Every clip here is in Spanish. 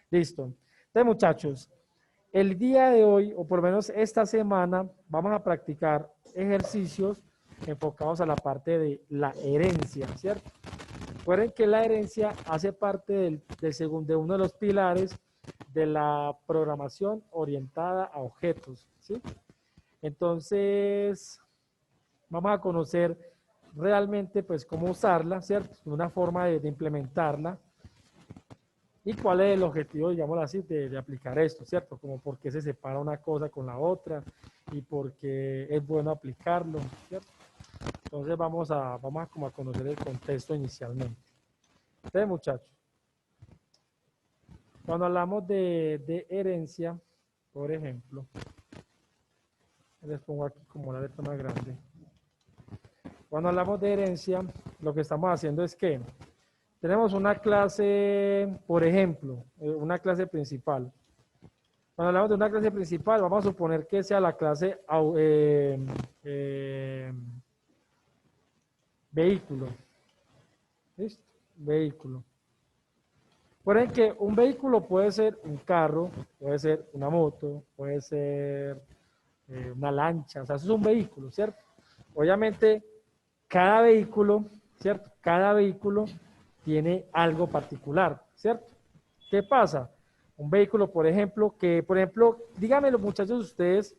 Listo. Entonces, muchachos, el día de hoy, o por lo menos esta semana, vamos a practicar ejercicios enfocados a la parte de la herencia, ¿cierto? Recuerden que la herencia hace parte de uno de los pilares de la programación orientada a objetos, ¿sí? Entonces, vamos a conocer realmente, pues, cómo usarla, ¿cierto? Una forma de implementarla y cuál es el objetivo, digámoslo así, de aplicar esto, ¿cierto? Como por qué se separa una cosa con la otra y por qué es bueno aplicarlo, ¿cierto? Entonces, vamos a como a conocer el contexto inicialmente. Entonces, muchachos, cuando hablamos de herencia, por ejemplo, les pongo aquí como la letra más grande. Cuando hablamos de herencia, lo que estamos haciendo es que tenemos una clase, por ejemplo, una clase principal. Cuando hablamos de una clase principal, vamos a suponer que sea la clase vehículo. ¿Listo? Vehículo. Recuerden que un vehículo puede ser un carro, puede ser una moto, puede ser una lancha, o sea, eso es un vehículo, ¿cierto? Obviamente, cada vehículo, ¿cierto? Cada vehículo tiene algo particular, ¿cierto? ¿Qué pasa? Un vehículo, por ejemplo, díganme los muchachos ustedes,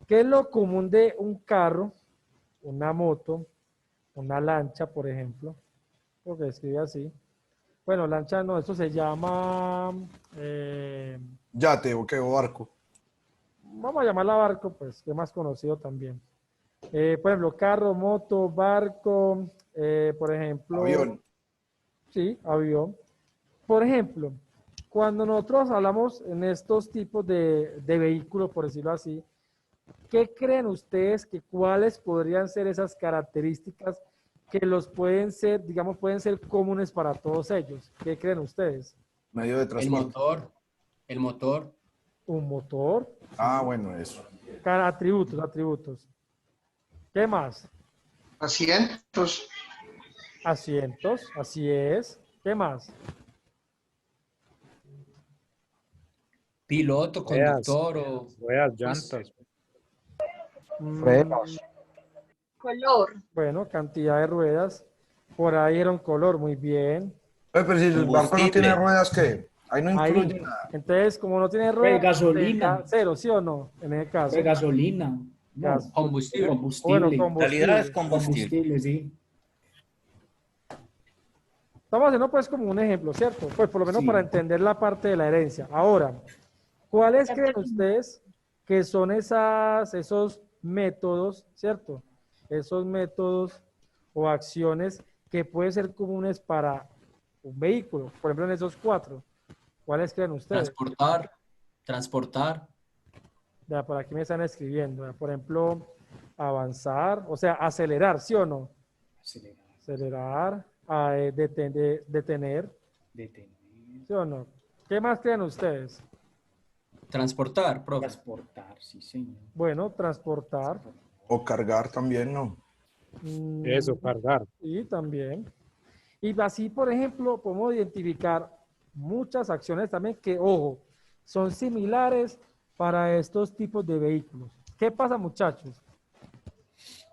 ¿qué es lo común de un carro, una moto, una lancha, por ejemplo? Porque escribe así. Bueno, lancha no, esto se llama, Yate o qué, o barco. vamos a llamarla barco, pues, que es más conocido también. Por ejemplo, carro, moto, barco, por ejemplo, Avión. sí, avión. Por ejemplo, cuando nosotros hablamos en estos tipos de vehículos, por decirlo así, ¿qué creen ustedes que cuáles podrían ser esas características que los pueden ser, digamos, pueden ser comunes para todos ellos? ¿Qué creen ustedes? Medio de El transporte. motor, el motor, Un motor, Ah, sí. bueno, eso. Atributos. ¿Qué más? Asientos, Asientos, así es. ¿Qué más? piloto, Ruedas, conductor o ruedas, pues llantas. Mm, Color. bueno, cantidad de ruedas. Por ahí era un color, muy bien. Pero si el barco no tiene Combustible. ruedas, ¿qué? Ahí no Ahí. incluye nada. Entonces, como no tiene Pues ruedas, tendría gasolina, cero, ¿sí o no? En ese pues caso, gasolina, no, gasolina. combustible. Bueno, combustible, Realidad es combustible. combustible. combustible, sí, Estamos haciendo pues como un ejemplo, ¿cierto? Pues por lo menos para sí. entender la parte de la herencia. Ahora, ¿cuáles creen ustedes que son esos métodos, ¿cierto? Esos métodos o acciones que pueden ser comunes para un vehículo, por ejemplo, en esos cuatro. ¿Cuáles creen ustedes? Transportar, Ya, por aquí me están escribiendo. Ya, por ejemplo, avanzar, o sea, acelerar, ¿sí o no? Acelerar, Acelerar, detener, detener, ¿sí o no? ¿Qué más creen ustedes? transportar, profe. transportar, sí, señor. Bueno, transportar. O cargar también, ¿no? Eso, cargar. Y también. Y así, por ejemplo, podemos identificar muchas acciones también que, ojo, son similares para estos tipos de vehículos. ¿Qué pasa, muchachos?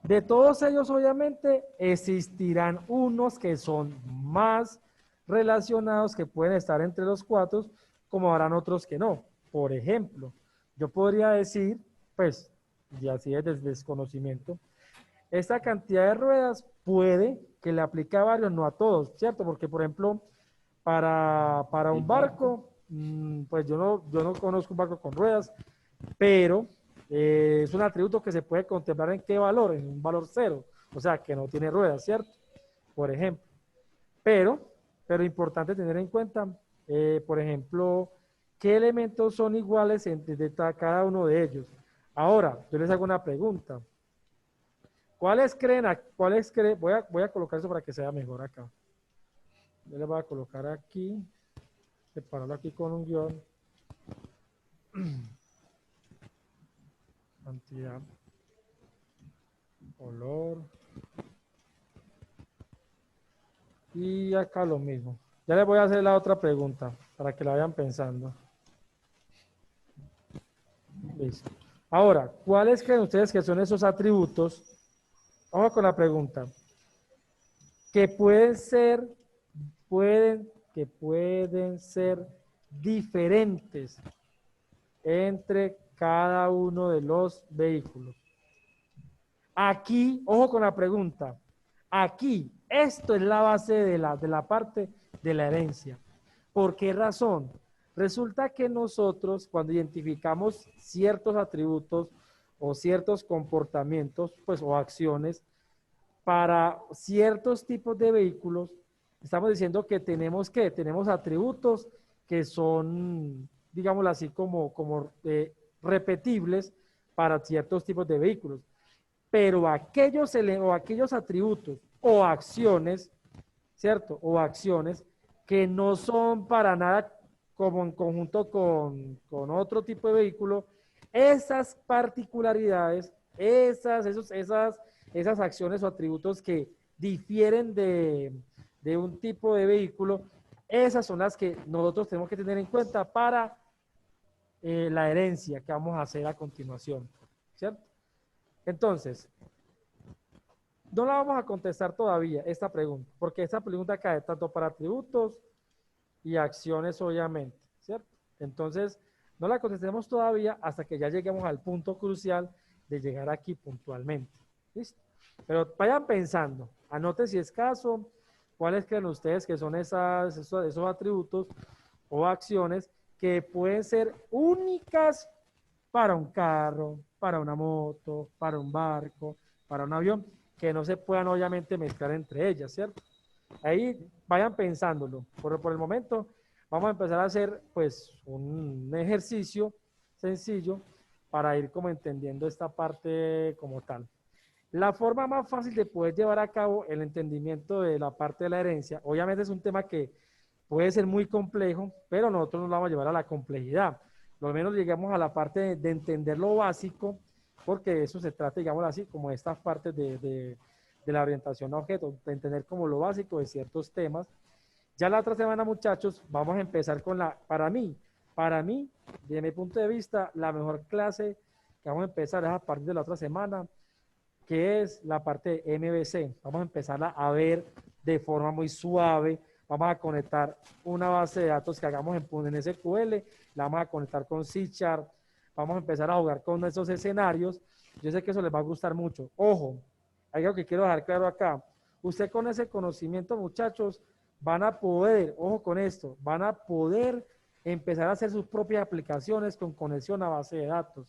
De todos ellos, obviamente, existirán unos que son más relacionados, que pueden estar entre los cuatro, como habrán otros que no. Por ejemplo, yo podría decir, pues, y así es desde desconocimiento, esta cantidad de ruedas puede que le aplique a varios, no a todos, ¿cierto? Porque, por ejemplo, para un barco, pues yo no conozco un barco con ruedas, pero es un atributo que se puede contemplar en qué valor, en un valor cero, o sea, que no tiene ruedas, ¿cierto? Por ejemplo. Pero, pero importante tener en cuenta, por ejemplo, qué elementos son iguales entre cada uno de ellos. Ahora, yo les hago una pregunta. ¿Cuáles creen? Voy a colocar eso para que sea mejor acá. Yo les voy a colocar aquí, separarlo aquí con un guión. Cantidad, color. Y acá lo mismo. Ya les voy a hacer la otra pregunta. para que la vayan pensando. Listo. Ahora, ¿cuáles creen ustedes que son esos atributos? Vamos con la pregunta. Que pueden ser diferentes entre cada uno de los vehículos. Aquí, ojo con la pregunta. Aquí, esto es la base de la parte de la herencia. ¿Por qué razón? Resulta que nosotros, cuando identificamos ciertos atributos o ciertos comportamientos, pues, o acciones, para ciertos tipos de vehículos, estamos diciendo que tenemos atributos que son, digámoslo así, como repetibles para ciertos tipos de vehículos. Pero aquellos atributos o acciones, ¿cierto? O acciones que no son para nada como en conjunto con otro tipo de vehículo, esas particularidades, esas acciones o atributos que difieren de un tipo de vehículo, esas son las que nosotros tenemos que tener en cuenta para la herencia que vamos a hacer a continuación, ¿cierto? Entonces, no la vamos a contestar todavía esta pregunta, porque esta pregunta cae tanto para atributos y acciones, obviamente, ¿cierto? Entonces, no la contestemos todavía hasta que ya lleguemos al punto crucial de llegar aquí puntualmente. ¿Listo? Pero vayan pensando, anoten si es caso, cuáles creen ustedes que son esos atributos o acciones que pueden ser únicas para un carro, para una moto, para un barco, para un avión, que no se puedan obviamente mezclar entre ellas, ¿cierto? Ahí vayan pensándolo. Por el momento vamos a empezar a hacer pues un ejercicio sencillo para ir como entendiendo esta parte como tal. La forma más fácil de poder llevar a cabo el entendimiento de la parte de la herencia, obviamente es un tema que puede ser muy complejo, pero nosotros nos lo vamos a llevar a la complejidad. Lo menos llegamos a la parte de entender lo básico, porque de eso se trata, digamos así, como estas partes de la orientación a objetos, de entender como lo básico de ciertos temas. Ya la otra semana, muchachos, vamos a empezar con para mí, desde mi punto de vista, la mejor clase que vamos a empezar es a partir de la otra semana, que es la parte de MVC. Vamos a empezarla a ver de forma muy suave. Vamos a conectar una base de datos que hagamos en SQL, la vamos a conectar con C#, vamos a empezar a jugar con esos escenarios. Yo sé que eso les va a gustar mucho. Ojo, hay algo que quiero dejar claro acá. Usted con ese conocimiento, muchachos, van a poder, ojo con esto, van a poder empezar a hacer sus propias aplicaciones con conexión a base de datos,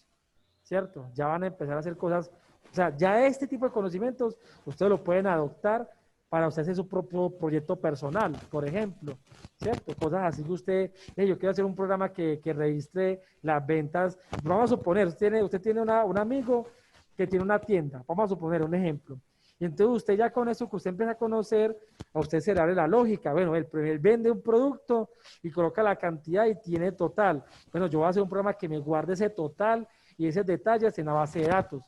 ¿cierto? Ya van a empezar a hacer cosas, o sea, ya este tipo de conocimientos ustedes lo pueden adoptar para usted hacer su propio proyecto personal, por ejemplo, ¿cierto? Cosas así que usted, yo quiero hacer un programa que registre las ventas. Vamos a suponer, usted tiene un amigo que tiene una tienda, vamos a suponer un ejemplo. Y entonces usted ya con eso que usted empieza a conocer, a usted se le abre la lógica. Bueno, él vende un producto y coloca la cantidad y tiene total. Bueno, yo voy a hacer un programa que me guarde ese total y esos detalles en la base de datos.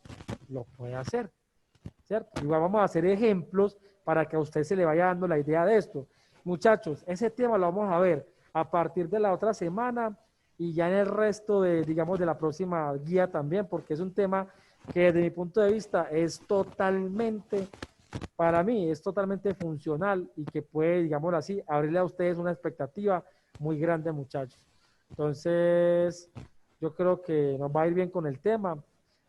Lo puede hacer, ¿cierto? Igual vamos a hacer ejemplos para que a usted se le vaya dando la idea de esto. Muchachos, ese tema lo vamos a ver a partir de la otra semana y ya en el resto de, digamos, de la próxima guía también, porque es un tema que desde mi punto de vista es totalmente, para mí, es totalmente funcional y que puede, digámoslo así, abrirle a ustedes una expectativa muy grande, muchachos. Entonces, yo creo que nos va a ir bien con el tema,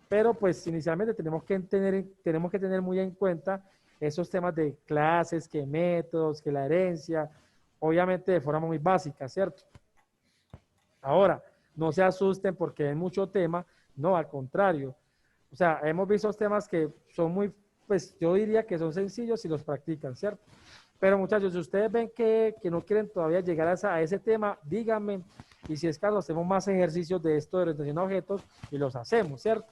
pero pues inicialmente tenemos que tener muy en cuenta esos temas de clases, que métodos, que la herencia, obviamente de forma muy básica, ¿cierto? Ahora, no se asusten porque hay mucho tema, no, al contrario. O sea, hemos visto temas que son muy, pues yo diría que son sencillos si los practican, ¿cierto? Pero muchachos, si ustedes ven que no quieren todavía llegar a ese tema, díganme, y si es caso, hacemos más ejercicios de esto de orientación a objetos y los hacemos, ¿cierto?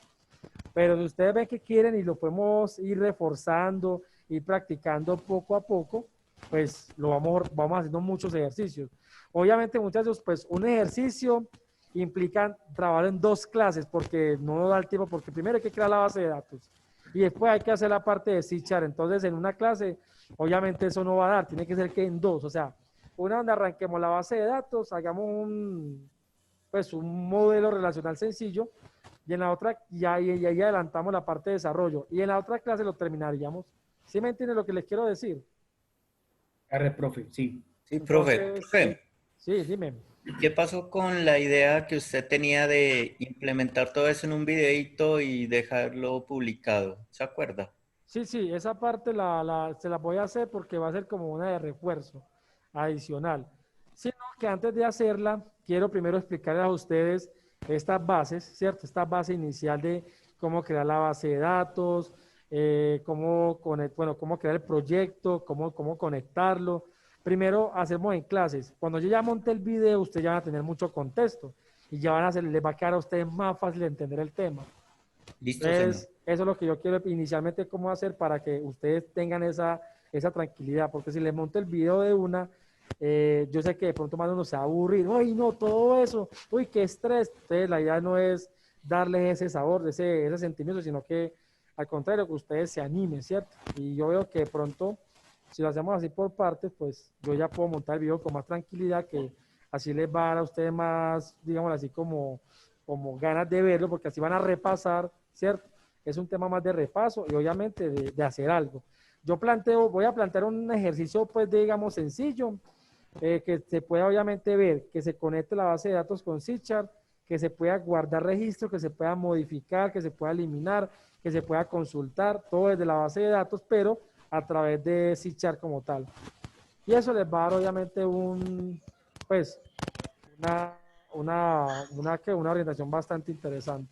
Pero si ustedes ven que quieren y lo podemos ir reforzando, ir practicando poco a poco, pues vamos haciendo muchos ejercicios. Obviamente, muchachos, pues un ejercicio implica trabajar en 2 clases porque no da el tiempo, porque primero hay que crear la base de datos y después hay que hacer la parte de C#. Entonces, en una clase, obviamente eso no va a dar, tiene que ser que en 2, o sea, una donde arranquemos la base de datos, hagamos pues un modelo relacional sencillo, y en la otra ya ahí adelantamos la parte de desarrollo, y en la otra clase lo terminaríamos. ¿Sí me entienden lo que les quiero decir? Arre, profe, sí. Sí, profe. Entonces, Profe, sí, dime. ¿qué pasó con la idea que usted tenía de implementar todo eso en un videíto y dejarlo publicado? ¿Se acuerda? Sí, sí, esa parte se la voy a hacer porque va a ser como una de refuerzo adicional. Sino que antes de hacerla, quiero primero explicarles a ustedes estas bases, ¿cierto? Esta base inicial de cómo crear la base de datos, cómo crear el proyecto, cómo conectarlo. Primero hacemos en clases. Cuando yo ya monte el video, ustedes ya van a tener mucho contexto y ya les va a quedar a ustedes más fácil entender el tema. Listo, señor. Entonces, eso es lo que yo quiero inicialmente cómo hacer para que ustedes tengan esa tranquilidad, porque si les monto el video de una, yo sé que de pronto más uno se va a aburrir, uy, no, todo eso, uy, qué estrés. Entonces, la idea no es darles ese sabor, ese sentimiento, sino que al contrario, que ustedes se animen, ¿cierto? Y yo veo que de pronto, si lo hacemos así por partes, pues yo ya puedo montar el video con más tranquilidad, que así les va a dar a ustedes más, digamos así, como ganas de verlo, porque así van a repasar, ¿cierto? Es un tema más de repaso y obviamente de hacer algo. Voy a plantear un ejercicio, pues, digamos, sencillo, que se pueda obviamente ver, que se conecte la base de datos con C#, que se pueda guardar registros, que se pueda modificar, que se pueda eliminar, que se pueda consultar, todo desde la base de datos, pero a través de C# como tal. Y eso les va a dar obviamente pues, una orientación bastante interesante.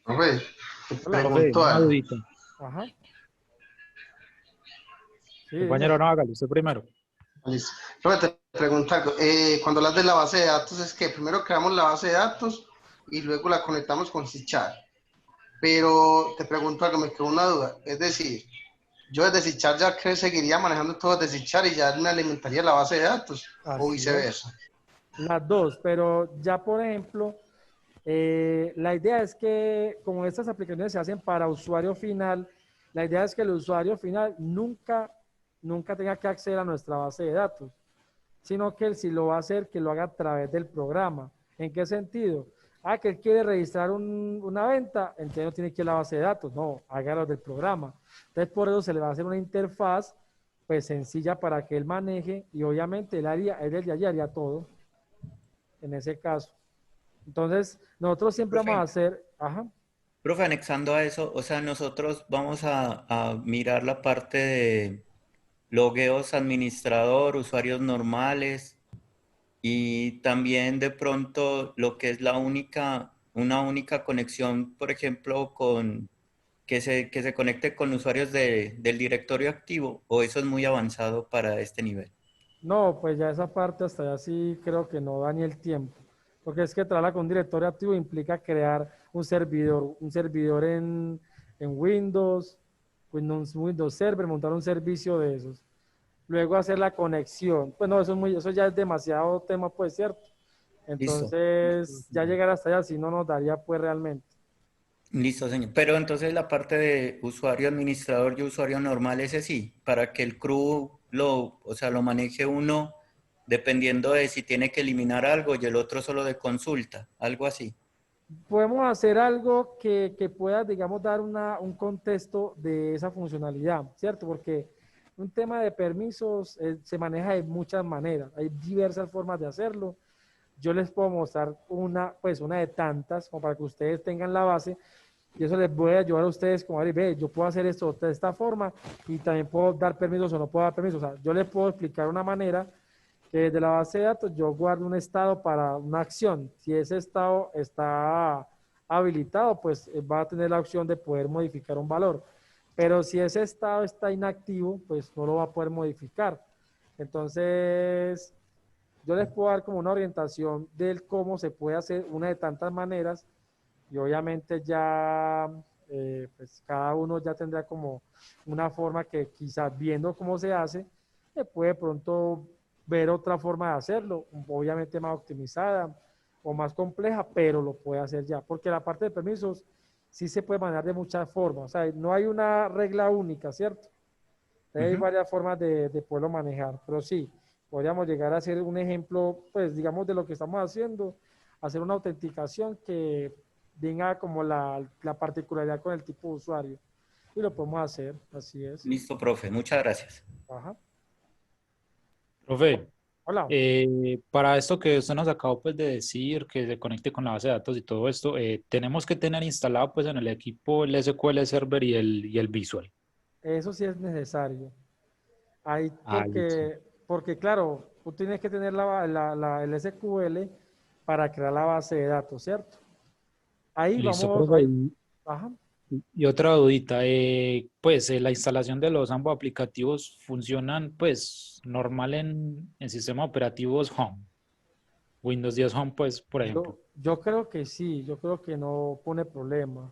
Profe, te Profe, pregunto una algo. dudita. Ajá. Sí, Compañero, no, hágalo, usted primero. Listo. Profe, te pregunto algo. Cuando hablas de la base de datos, es que primero creamos la base de datos y luego la conectamos con C#. Pero te pregunto algo, me quedó una duda. Es decir, yo desde C# ya seguiría manejando todo desde C# y ya me alimentaría la base de datos, o así es. viceversa. Las dos, pero ya por ejemplo, la idea es que como estas aplicaciones se hacen para usuario final, la idea es que el usuario final nunca tenga que acceder a nuestra base de datos, sino que él si lo va a hacer, que lo haga a través del programa. ¿En qué sentido? Que él quiere registrar una venta, entonces no tiene que ir a la base de datos, no, hágalo del programa. Entonces por eso se le va a hacer una interfaz pues sencilla para que él maneje y obviamente él desde allí haría todo en ese caso. Entonces, nosotros siempre vamos a hacer, ajá, Profe, anexando a eso, o sea, nosotros vamos a mirar la parte de logueos administrador, usuarios normales y también de pronto lo que es una única conexión, por ejemplo, que se conecte con usuarios del directorio activo, o eso es muy avanzado para este nivel. no, pues ya esa parte hasta allá sí creo que no da ni el tiempo, porque es que traerla con un directorio activo implica crear un servidor en Windows Server, montar un servicio de esos, luego hacer la conexión, pues no, eso ya es demasiado tema, pues, ¿cierto? Listo. Entonces, ya llegar hasta allá sí no nos daría, pues, realmente. Listo, señor. Pero entonces la parte de usuario administrador y usuario normal, ese sí, para que el crew o sea, lo maneje uno dependiendo de si tiene que eliminar algo y el otro solo de consulta, algo así. Podemos hacer algo que pueda, digamos, dar un contexto de esa funcionalidad, ¿cierto? Porque un tema de permisos se maneja de muchas maneras, hay diversas formas de hacerlo. Yo les puedo mostrar una de tantas, como para que ustedes tengan la base, y eso les voy a ayudar a ustedes como a ver, ve, yo puedo hacer esto de esta forma, y también puedo dar permisos o no puedo dar permisos. O sea, yo les puedo explicar una manera que desde la base de datos yo guardo un estado para una acción. Si ese estado está habilitado, pues va a tener la opción de poder modificar un valor. Pero si ese estado está inactivo, pues no lo va a poder modificar. Entonces, yo les puedo dar como una orientación del cómo se puede hacer una de tantas maneras y obviamente ya, pues cada uno ya tendrá como una forma que quizás viendo cómo se hace, puede pronto ver otra forma de hacerlo, obviamente más optimizada o más compleja, pero lo puede hacer ya, porque la parte de permisos sí se puede manejar de muchas formas, o sea, no hay una regla única, ¿cierto? Hay varias formas de poderlo manejar, pero sí, Podríamos llegar a hacer un ejemplo, pues, digamos, de lo que estamos haciendo, hacer una autenticación que tenga como la particularidad con el tipo de usuario. Y lo podemos hacer, así es. Listo, profe. Muchas gracias. Ajá. Profe, Hola. para esto que usted nos acabó pues, de decir, que se conecte con la base de datos y todo esto, tenemos que tener instalado pues, en el equipo el SQL Server y el Visual. Eso sí es necesario. Ahí Listo. porque claro, tú tienes que tener el SQL para crear la base de datos, ¿cierto? Ahí Listo, vamos, profe. ahí, ajá. Y otra dudita, pues la instalación de los ambos aplicativos funcionan pues normal en sistemas operativos Home, Windows 10 Home pues por ejemplo. Yo creo que sí, yo creo que no pone problema.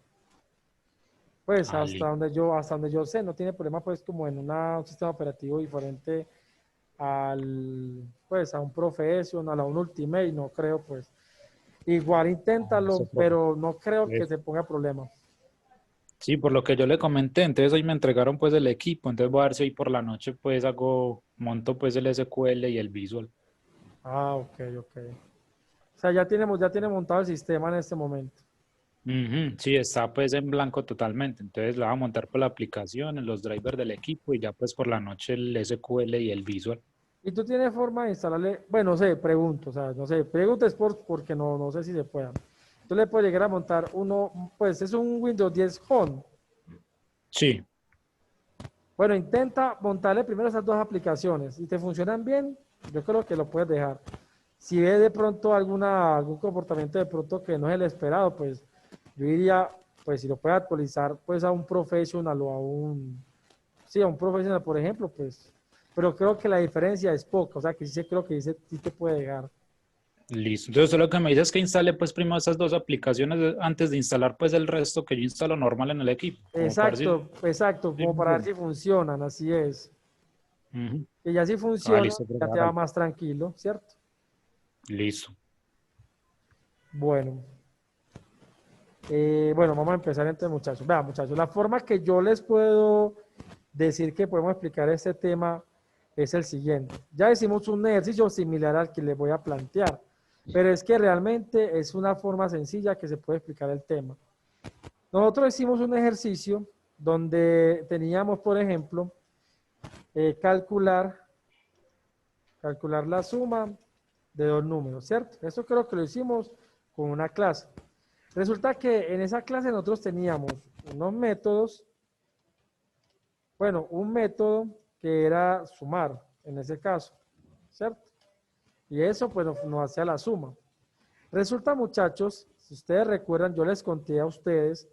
Pues Listo. hasta donde yo sé, no tiene problema pues como en un sistema operativo diferente pues a un Professional, a un Ultimate, no creo pues. Igual Eso, inténtalo, profe. pero no creo que Eso. se ponga problema. Sí, por lo que yo le comenté, entonces hoy me entregaron pues el equipo, entonces voy a ver si hoy por la noche pues monto pues el SQL y el Visual. Ah, ok, ok. O sea, ya tiene montado el sistema en este momento. Ujú, sí, está pues en blanco totalmente, entonces lo voy a montar por la aplicación, en los drivers del equipo y ya pues por la noche el SQL y el Visual. ¿Y tú tienes forma de instalarle? Bueno, no sé, pregunto, o sea, no sé, preguntes porque no sé si se pueda. Tú le puedes llegar a montar uno, pues es un Windows 10 Home. Sí, Bueno, intenta montarle primero esas dos aplicaciones. Si te funcionan bien, yo creo que lo puedes dejar. Si ves de pronto algún comportamiento de pronto que no es el esperado, pues yo diría, pues si lo puedes actualizar, pues a un professional o sí, a un professional, por ejemplo, pues, pero creo que la diferencia es poca, o sea, que sí creo que sí te puede llegar. listo. Entonces usted lo que me dice es que instale pues primero esas dos aplicaciones antes de instalar pues el resto que yo instalo normal en el equipo, como para ver Exacto, exacto, si como para ver funciona. si funcionan, así es. Ujú. Y ya si funciona, Listo, ya profe, te va hágale. más tranquilo, ¿cierto? Listo. Bueno. Bueno, vamos a empezar entonces, muchachos. Vean, muchachos, la forma que yo les puedo decir que podemos explicar este tema es el siguiente. Ya hicimos un ejercicio similar al que les voy a plantear, pero es que realmente es una forma sencilla que se puede explicar el tema. Nosotros hicimos un ejercicio donde teníamos, por ejemplo, calcular la suma de dos números, ¿cierto? Eso creo que lo hicimos con una clase. Resulta que en esa clase nosotros teníamos unos métodos, bueno, un método que era sumar, en ese caso, ¿cierto? Y eso pues nos hacía la suma. Resulta, muchachos, si ustedes recuerdan, yo les conté a ustedes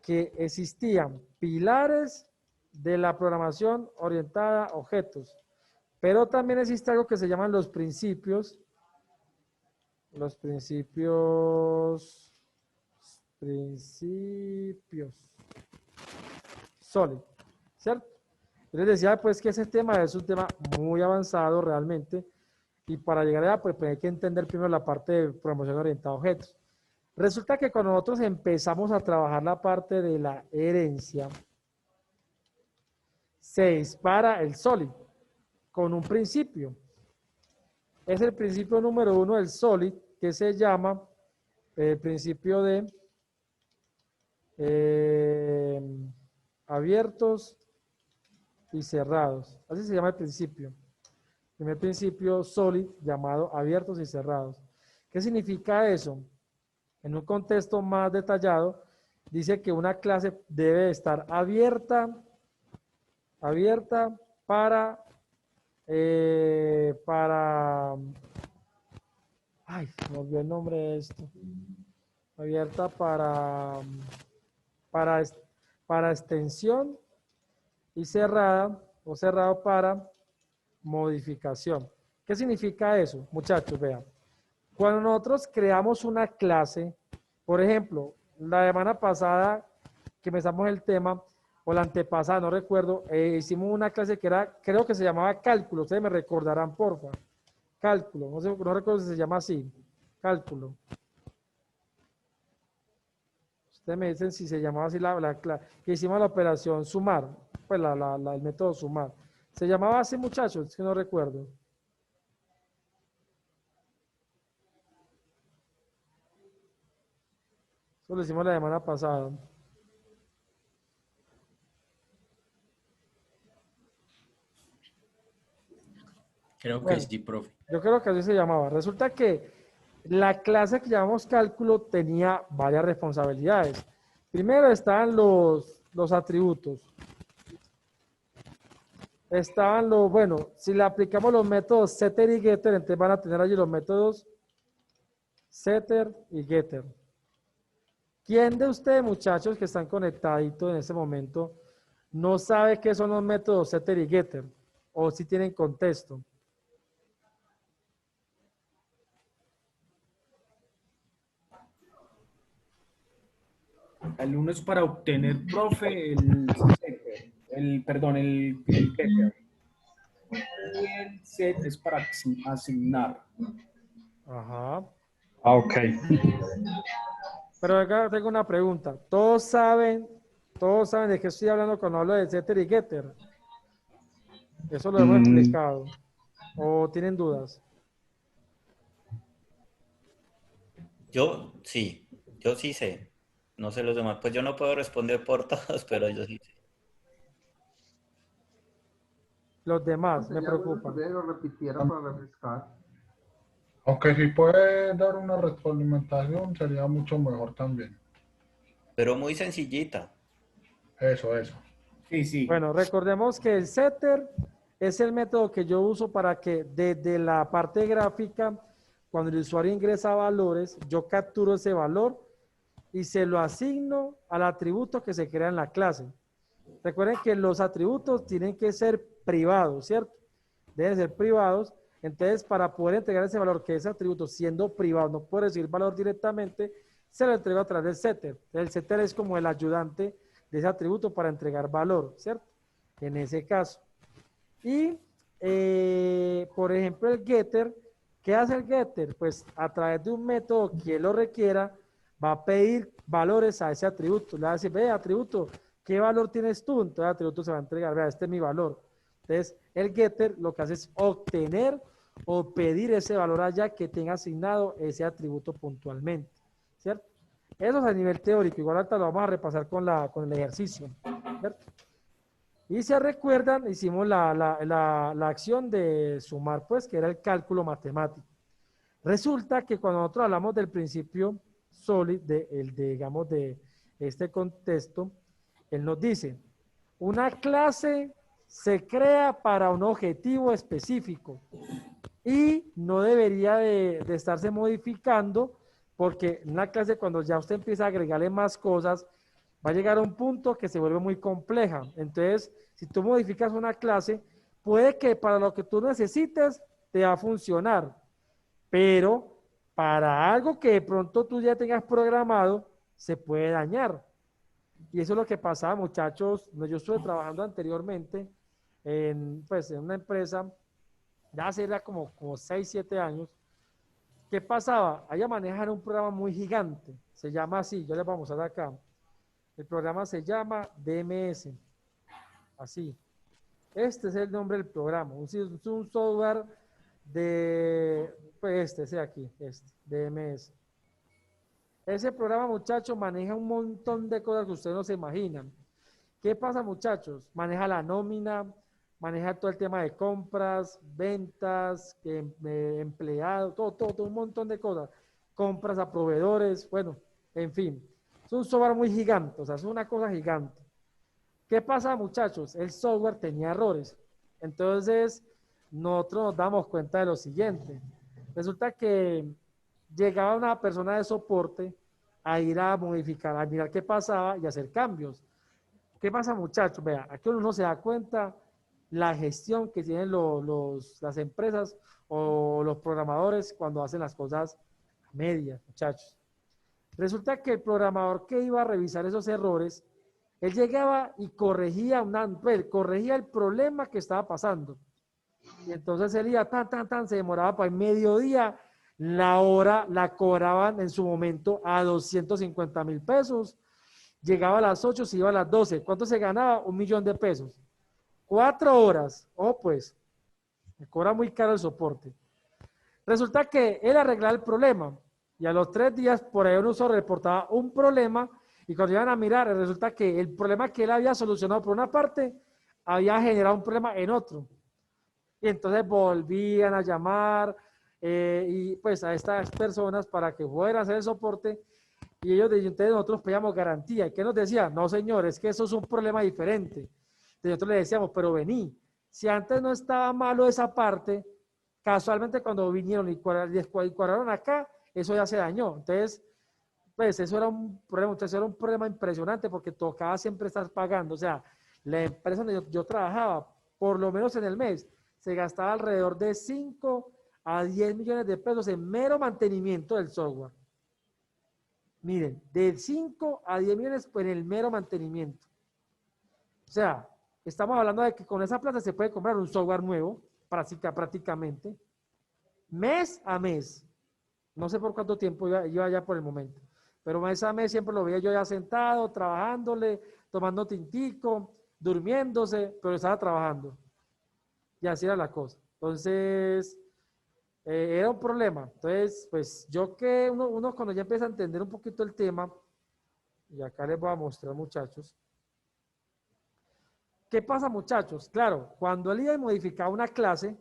que existían pilares de la programación orientada a objetos, pero también existe algo que se llaman los principios sólidos, ¿cierto? Yo les decía pues que ese tema es un tema muy avanzado realmente y para llegar allá pues hay que entender primero la parte de programación orientada a objetos. Resulta que cuando nosotros empezamos a trabajar la parte de la herencia, se dispara el SOLID con un principio. Es el principio número 1 del SOLID que se llama el principio de abiertos y cerrados. Así se llama el principio. Primer principio SOLID llamado abiertos y cerrados. ¿Qué significa eso? En un contexto más detallado, dice que una clase debe estar abierta ay, me olvidé el nombre de esto. Abierta para, para extensión y cerrada o cerrado para modificación. ¿Qué significa eso? Muchachos, vean. Cuando nosotros creamos una clase, por ejemplo, la semana pasada que empezamos el tema, o la antepasada, no recuerdo, hicimos una clase que era, creo que se llamaba cálculo, ustedes me recordarán, porfa. Cálculo, no sé, no recuerdo si se llama así, cálculo. Ustedes me dicen si se llamaba así que hicimos la operación sumar, pues el método sumar. ¿Se llamaba así, muchachos? Es que no recuerdo. Eso lo hicimos la semana pasada. Creo que Bueno, sí, profe. yo creo que así se llamaba. Resulta que la clase que llamamos cálculo tenía varias responsabilidades. Primero estaban los atributos. Estaban los, bueno, si le aplicamos los métodos setter y getter, entonces van a tener allí los métodos setter y getter. ¿Quién de ustedes, muchachos, que están conectaditos en ese momento, no sabe qué son los métodos setter y getter? O si tienen contexto. El uno es para obtener, profe, perdón, el getter. Y el set es para asignar. Ajá. Ok. Pero acá tengo una pregunta. Todos saben de qué estoy hablando cuando hablo de setter y getter? Eso lo hemos explicado. ¿O tienen dudas? Yo sí sé. No sé los demás. Pues yo no puedo responder por todos, pero yo sí sé. Los demás me Sería bueno preocupan. que lo repitiera para refrescar. Aunque si puede dar una retroalimentación, sería mucho mejor también. Pero muy sencillita. Eso. Sí, sí. Bueno, recordemos que el setter es el método que yo uso para que desde la parte gráfica, cuando el usuario ingresa valores, yo capturo ese valor y se lo asigno al atributo que se crea en la clase. Recuerden que los atributos tienen que ser privados, ¿cierto? Deben ser privados. Entonces, para poder entregar ese valor, que ese atributo siendo privado no puede recibir valor directamente, se lo entrega a través del setter. El setter es como el ayudante de ese atributo para entregar valor, ¿cierto? En ese caso. Y, por ejemplo, el getter, ¿qué hace el getter? Pues a través de un método que lo requiera, va a pedir valores a ese atributo. Le va a decir, ve, atributo, ¿qué valor tienes tú? Entonces el atributo se va a entregar, vea, este es mi valor. Entonces, el getter lo que hace es obtener o pedir ese valor allá que tenga asignado ese atributo puntualmente, ¿cierto? Eso es a nivel teórico, igual ahorita lo vamos a repasar con el ejercicio, ¿cierto? Y si recuerdan, hicimos la acción de sumar, pues, que era el cálculo matemático. Resulta que cuando nosotros hablamos del principio sólido, digamos, de este contexto, él nos dice, una clase se crea para un objetivo específico y no debería de estarse modificando porque en una clase cuando ya usted empieza a agregarle más cosas, va a llegar a un punto que se vuelve muy compleja. Entonces, si tú modificas una clase, puede que para lo que tú necesites te va a funcionar, pero para algo que de pronto tú ya tengas programado, se puede dañar. Y eso es lo que pasaba, muchachos. Yo estuve trabajando anteriormente pues, en una empresa, ya hace era como 6, 7 años. ¿Qué pasaba? Allá manejan un programa muy gigante, se llama así, yo les vamos a dar acá. El programa se llama DMS, así. Este es el nombre del programa, es un software pues ese aquí, DMS. Ese programa, muchachos, maneja un montón de cosas que ustedes no se imaginan. ¿Qué pasa, muchachos? Maneja la nómina, maneja todo el tema de compras, ventas, empleados, todo, un montón de cosas. Compras a proveedores, bueno, en fin. Es un software muy gigante, o sea, es una cosa gigante. ¿Qué pasa, muchachos? El software tenía errores. Entonces, nosotros nos damos cuenta de lo siguiente. Resulta que llegaba una persona de soporte a ir a modificar, a mirar qué pasaba y hacer cambios. ¿Qué pasa, muchachos? Vea, aquí uno se da cuenta la gestión que tienen las empresas o los programadores cuando hacen las cosas a medias, muchachos. Resulta que el programador que iba a revisar esos errores, él llegaba y corregía el problema que estaba pasando. Y entonces él iba se demoraba para el mediodía, la hora la cobraban en su momento a 250,000 pesos. Llegaba a las 8, se iba a las 12. ¿Cuánto se ganaba? 1,000,000 de pesos. 4 horas. Oh, pues, me cobra muy caro el soporte. Resulta que él arreglaba el problema. Y a los 3 días, por ahí un usuario reportaba un problema y cuando iban a mirar, resulta que el problema que él había solucionado por una parte había generado un problema en otro. Y entonces volvían a llamar y pues a estas personas para que fueran a hacer el soporte y ellos decían, entonces nosotros pedíamos garantía. ¿Y qué nos decía? No, señor, es que eso es un problema diferente. Entonces nosotros le decíamos, pero vení, si antes no estaba malo esa parte, casualmente cuando vinieron y cuadraron acá, eso ya se dañó. Entonces, pues eso era un problema, entonces era un problema impresionante porque tocaba siempre estar pagando. O sea, la empresa donde yo trabajaba, por lo menos en el mes, se gastaba alrededor de 5 a 10 millones de pesos en mero mantenimiento del software. Miren, de 5 a 10 millones en el mero mantenimiento. O sea, estamos hablando de que con esa plata se puede comprar un software nuevo, prácticamente, mes a mes. No sé por cuánto tiempo iba allá por el momento, pero mes a mes siempre lo veía yo ya sentado, trabajándole, tomando tintico, durmiéndose, pero estaba trabajando. Y así era la cosa. Entonces, era un problema. Entonces, pues yo que uno cuando ya empieza a entender un poquito el tema, y acá les voy a mostrar, muchachos. ¿Qué pasa, muchachos? Claro, cuando él iba a modificar una clase,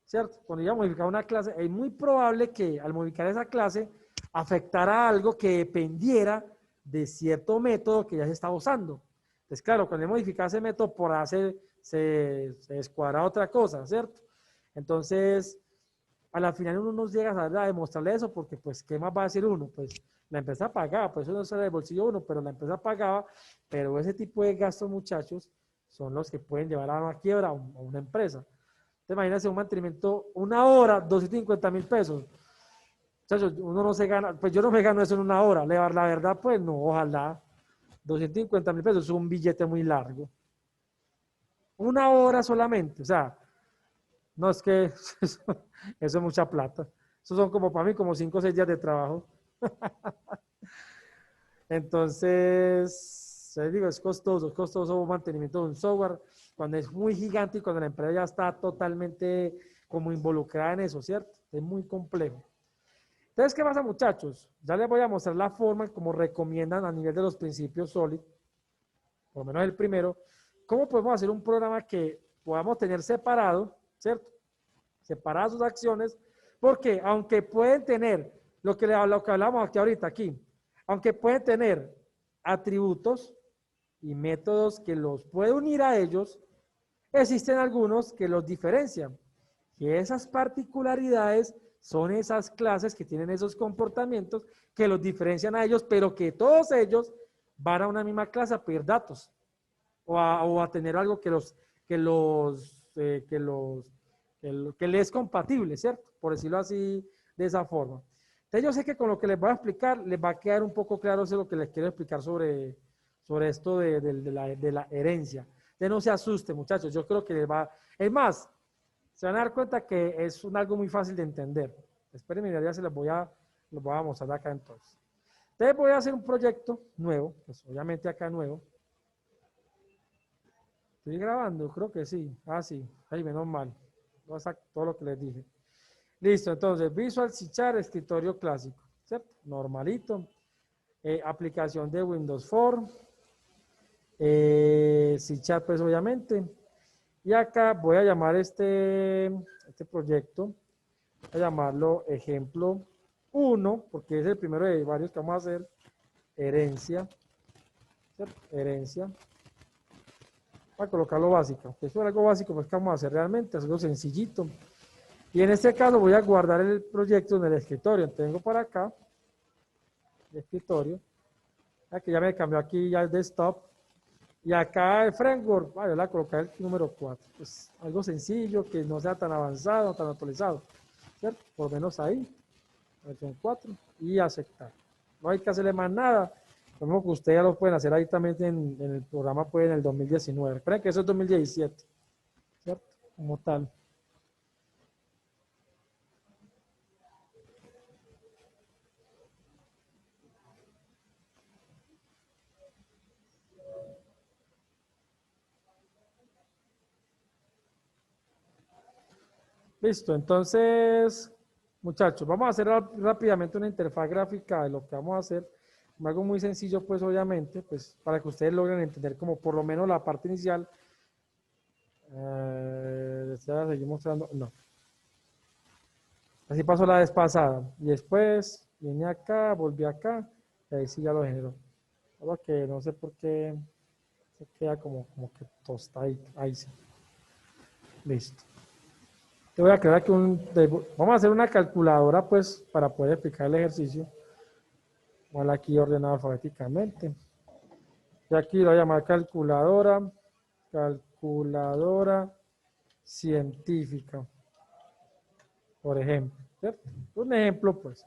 ¿cierto? Cuando iba a modificar una clase, es muy probable que al modificar esa clase afectara algo que dependiera de cierto método que ya se estaba usando. Entonces, claro, cuando él modificaba ese método, por hacer, se descuadra otra cosa, ¿cierto? Entonces, a la final uno no llega a demostrarle eso porque, pues, ¿qué más va a decir uno? Pues, la empresa pagaba, pues eso no sale del bolsillo uno, pero la empresa pagaba, pero ese tipo de gastos, muchachos, son los que pueden llevar a una quiebra a una empresa. Te imaginas un mantenimiento, una hora, 250.000 pesos. Muchachos, uno no se gana, pues yo no me gano eso en una hora. La verdad, pues no, ojalá. 250.000 pesos es un billete muy largo. Una hora solamente, o sea, no es que eso es mucha plata. Eso son como para mí, como 5 o 6 días de trabajo. Entonces, les digo, es costoso el mantenimiento de un software cuando es muy gigante y cuando la empresa ya está totalmente como involucrada en eso, ¿cierto? Es muy complejo. Entonces, ¿qué pasa, muchachos? Ya les voy a mostrar la forma como recomiendan a nivel de los principios SOLID, por lo menos el primero, cómo podemos hacer un programa que podamos tener separado, ¿cierto? Separadas sus acciones, porque aunque pueden tener lo que hablamos aquí ahorita, aquí, aunque pueden tener atributos y métodos que los puede unir a ellos, existen algunos que los diferencian. Y esas particularidades son esas clases que tienen esos comportamientos que los diferencian a ellos, pero que todos ellos van a una misma clase a pedir datos o a tener algo que le es compatible, ¿cierto? Por decirlo así, de esa forma. Entonces yo sé que con lo que les voy a explicar, les va a quedar un poco claro eso lo que les quiero explicar sobre esto de la herencia. De no se asuste, muchachos, yo creo que les va... Es más, se van a dar cuenta que es algo muy fácil de entender. Espérenme, ya se los voy a mostrar acá entonces. Entonces voy a hacer un proyecto nuevo, pues obviamente acá nuevo. ¿Estoy grabando? Creo que sí. Ah, sí. Ahí, menos mal. Todo lo que les dije. Listo, entonces, Visual C Sharp, escritorio clásico, ¿cierto? Normalito. Aplicación de Windows Form. C Sharp, pues obviamente. Y acá voy a llamar este proyecto, voy a llamarlo ejemplo 1, porque es el primero de varios que vamos a hacer. Herencia. ¿Cierto? Herencia. Voy a colocar lo básico, que eso es algo básico, pues que vamos a hacer realmente, hacerlo sencillito. Y en este caso voy a guardar el proyecto en el escritorio. Tengo por acá el escritorio, que ya me cambió aquí ya el desktop. Y acá el framework, yo le voy a colocar el número 4. Pues algo sencillo, que no sea tan avanzado, tan actualizado, ¿cierto? Por lo menos ahí, versión 4, y aceptar. No hay que hacerle más nada. Como que ustedes ya lo pueden hacer ahí también en el programa, pues en el 2019. Esperen que eso es 2017, ¿cierto? Como tal. Listo, entonces, muchachos, vamos a hacer rápidamente una interfaz gráfica de lo que vamos a hacer. Algo muy sencillo, pues obviamente, pues para que ustedes logren entender como por lo menos la parte inicial. ¿Desea seguir mostrando? No. Así pasó la vez pasada. Y después vine acá, volví acá, y ahí sí ya lo generó. Solo que no sé por qué se queda como que tostadito. Ahí sí. Listo. Te voy a crear aquí vamos a hacer una calculadora, pues, para poder explicar el ejercicio. Igual aquí ordenado alfabéticamente. Y aquí lo voy a llamar calculadora científica, por ejemplo, ¿cierto? Un ejemplo, pues.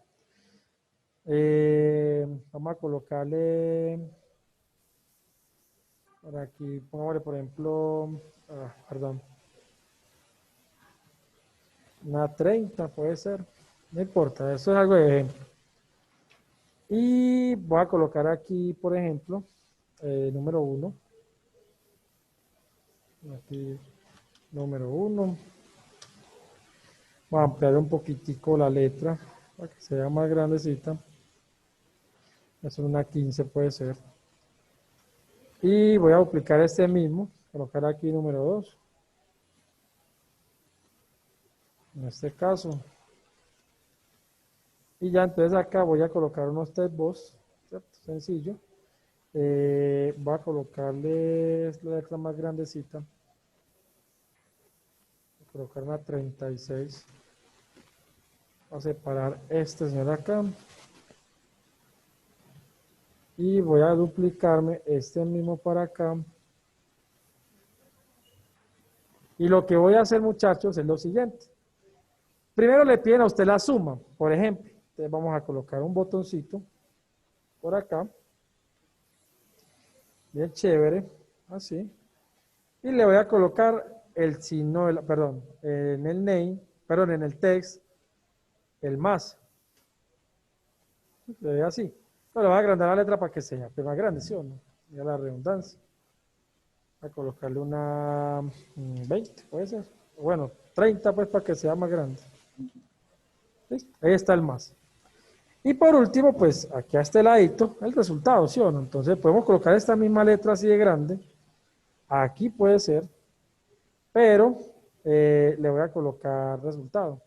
Vamos a colocarle por aquí, pongámosle, por ejemplo, perdón, una 30 puede ser, no importa, eso es algo de ejemplo. Y voy a colocar aquí, por ejemplo, número 1. Aquí, número 1. Voy a ampliar un poquitico la letra para que sea más grandecita. Eso es una 15 puede ser. Y voy a duplicar este mismo, colocar aquí número 2. En este caso. Y ya entonces acá voy a colocar unos test box, ¿cierto? Sencillo. Voy a colocarle la letra más grandecita. Voy a colocar una 36. Voy a separar este señor acá. Y voy a duplicarme este mismo para acá. Y lo que voy a hacer, muchachos, es lo siguiente. Primero le piden a usted la suma, por ejemplo. Entonces vamos a colocar un botoncito por acá. Bien chévere, así. Y le voy a colocar el signo, perdón, en el name, perdón, en el text, el más. Le doy así. No, le voy a agrandar la letra para que sea más grande, ¿sí o no? Ya la redundancia. Voy a colocarle una 20, puede ser. Bueno, 30 pues para que sea más grande. ¿Listo? Ahí está el más. Y por último, pues aquí a este ladito, el resultado, ¿sí o no? Entonces podemos colocar esta misma letra así de grande. Aquí puede ser. Pero le voy a colocar resultado.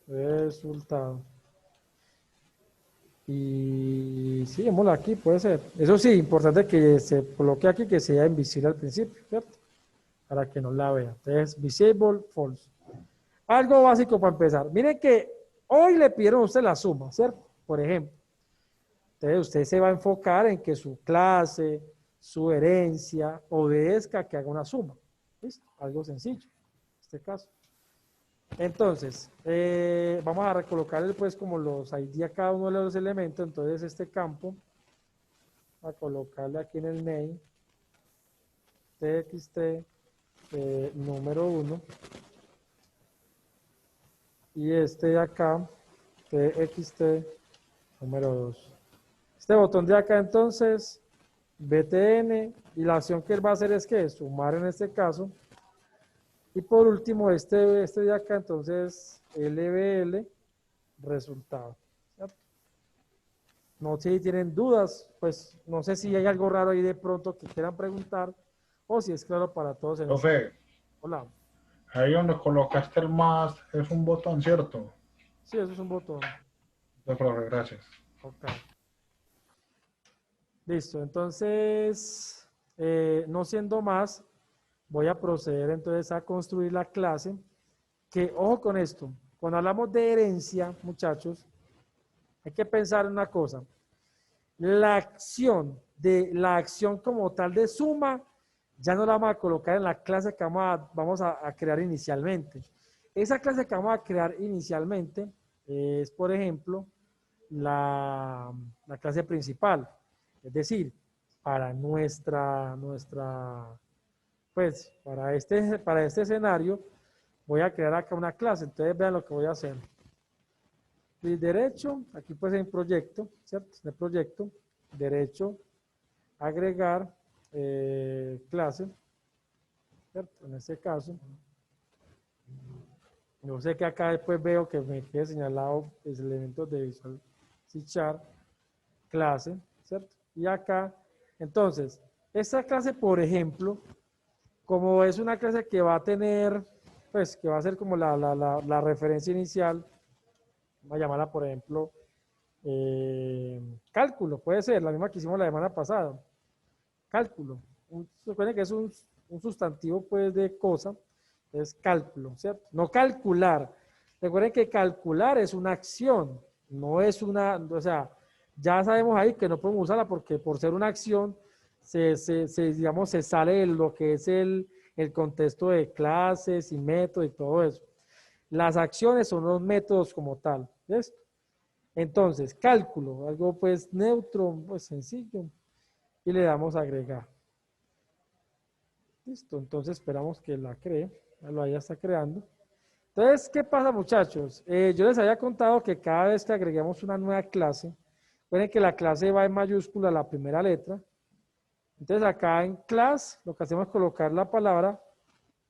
Resultado. Y sí, démoslo aquí, puede ser. Eso sí, importante que se coloque aquí que sea invisible al principio, ¿cierto? Para que no la vea. Entonces, visible, false. Algo básico para empezar. Miren que hoy le pidieron a usted la suma, ¿cierto? Por ejemplo. Entonces, usted se va a enfocar en que su clase, su herencia, obedezca que haga una suma. ¿Listo? Algo sencillo, en este caso. Entonces, vamos a recolocarle pues como los ID a cada uno de los elementos. Entonces este campo, a colocarle aquí en el name, txt número 1. Y este de acá, txt número 2. Este botón de acá entonces, btn, y la acción que él va a hacer es que sumar en este caso. Y por último, este de acá, entonces, LBL, resultado. ¿Cierto? No sé si tienen dudas, pues no sé si hay algo raro ahí de pronto que quieran preguntar, o si es claro para todos. Profe, Hola. ahí donde colocaste el más es un botón, ¿cierto? Sí, eso es un botón. Sí, profe, gracias. Ok. Listo, entonces, no siendo más, voy a proceder entonces a construir la clase, que, ojo con esto, cuando hablamos de herencia, muchachos, hay que pensar en una cosa. La acción como tal de suma, ya no la vamos a colocar en la clase que vamos a crear inicialmente. Esa clase que vamos a crear inicialmente es, por ejemplo, la clase principal. Es decir, para pues, para este escenario, voy a crear acá una clase. Entonces, vean lo que voy a hacer. Clic derecho, aquí pues en proyecto, ¿cierto? En el proyecto, derecho, agregar clase, ¿cierto? En este caso, Yo sé que acá después veo que me quede señalado pues, elementos de Visual C Sharp, clase, ¿cierto? Y acá, entonces, esta clase, por ejemplo, como es una clase que va a tener, pues, que va a ser como la referencia inicial, vamos a llamarla, por ejemplo, cálculo, puede ser, la misma que hicimos la semana pasada, cálculo. Recuerden que es un sustantivo, pues, de cosa, es cálculo, ¿cierto? No calcular. Recuerden que calcular es una acción, no es una, o sea, ya sabemos ahí que no podemos usarla porque por ser una acción, digamos, se sale de lo que es el contexto de clases y métodos y todo eso. Las acciones son los métodos como tal, ¿ves? Entonces, cálculo, algo pues neutro, pues sencillo, y le damos a agregar. Listo, entonces esperamos que la cree, ya lo ya está creando. Entonces, ¿qué pasa, muchachos? Yo les había contado que cada vez que agreguemos una nueva clase, pueden que la clase va en mayúscula la primera letra. Entonces, acá en class, lo que hacemos es colocar la palabra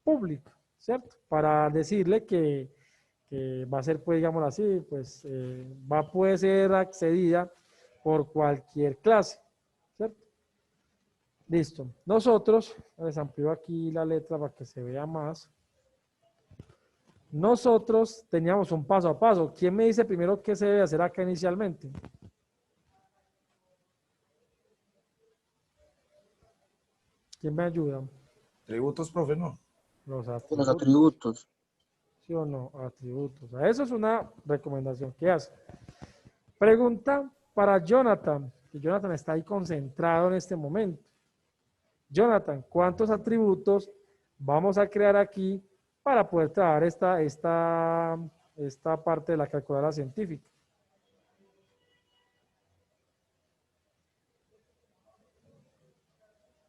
público, ¿cierto? Para decirle que va a ser, pues, digámoslo así, pues, puede ser accedida por cualquier clase, ¿cierto? Listo. Nosotros, les amplío aquí la letra para que se vea más. Nosotros teníamos un paso a paso. ¿Quién me dice primero qué se debe hacer acá inicialmente? ¿Quién me ayuda? Tributos, profe, no. Los Los atributos. atributos. ¿Sí o no? Atributos. Eso es una recomendación que hace. Pregunta para Jonathan, que Jonathan está ahí concentrado en este momento. Jonathan, ¿cuántos atributos vamos a crear aquí para poder trabajar esta parte de la calculadora científica?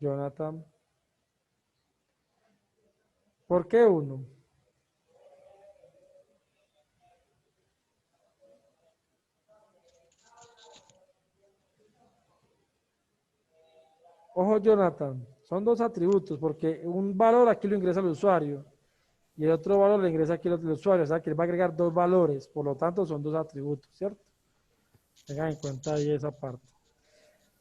Jonathan. ¿Por qué uno? Ojo, Jonathan, son dos atributos, porque un valor aquí lo ingresa el usuario y el otro valor lo ingresa aquí el usuario, o sea que él va a agregar dos valores, por lo tanto son dos atributos, ¿cierto? Tengan en cuenta ahí esa parte.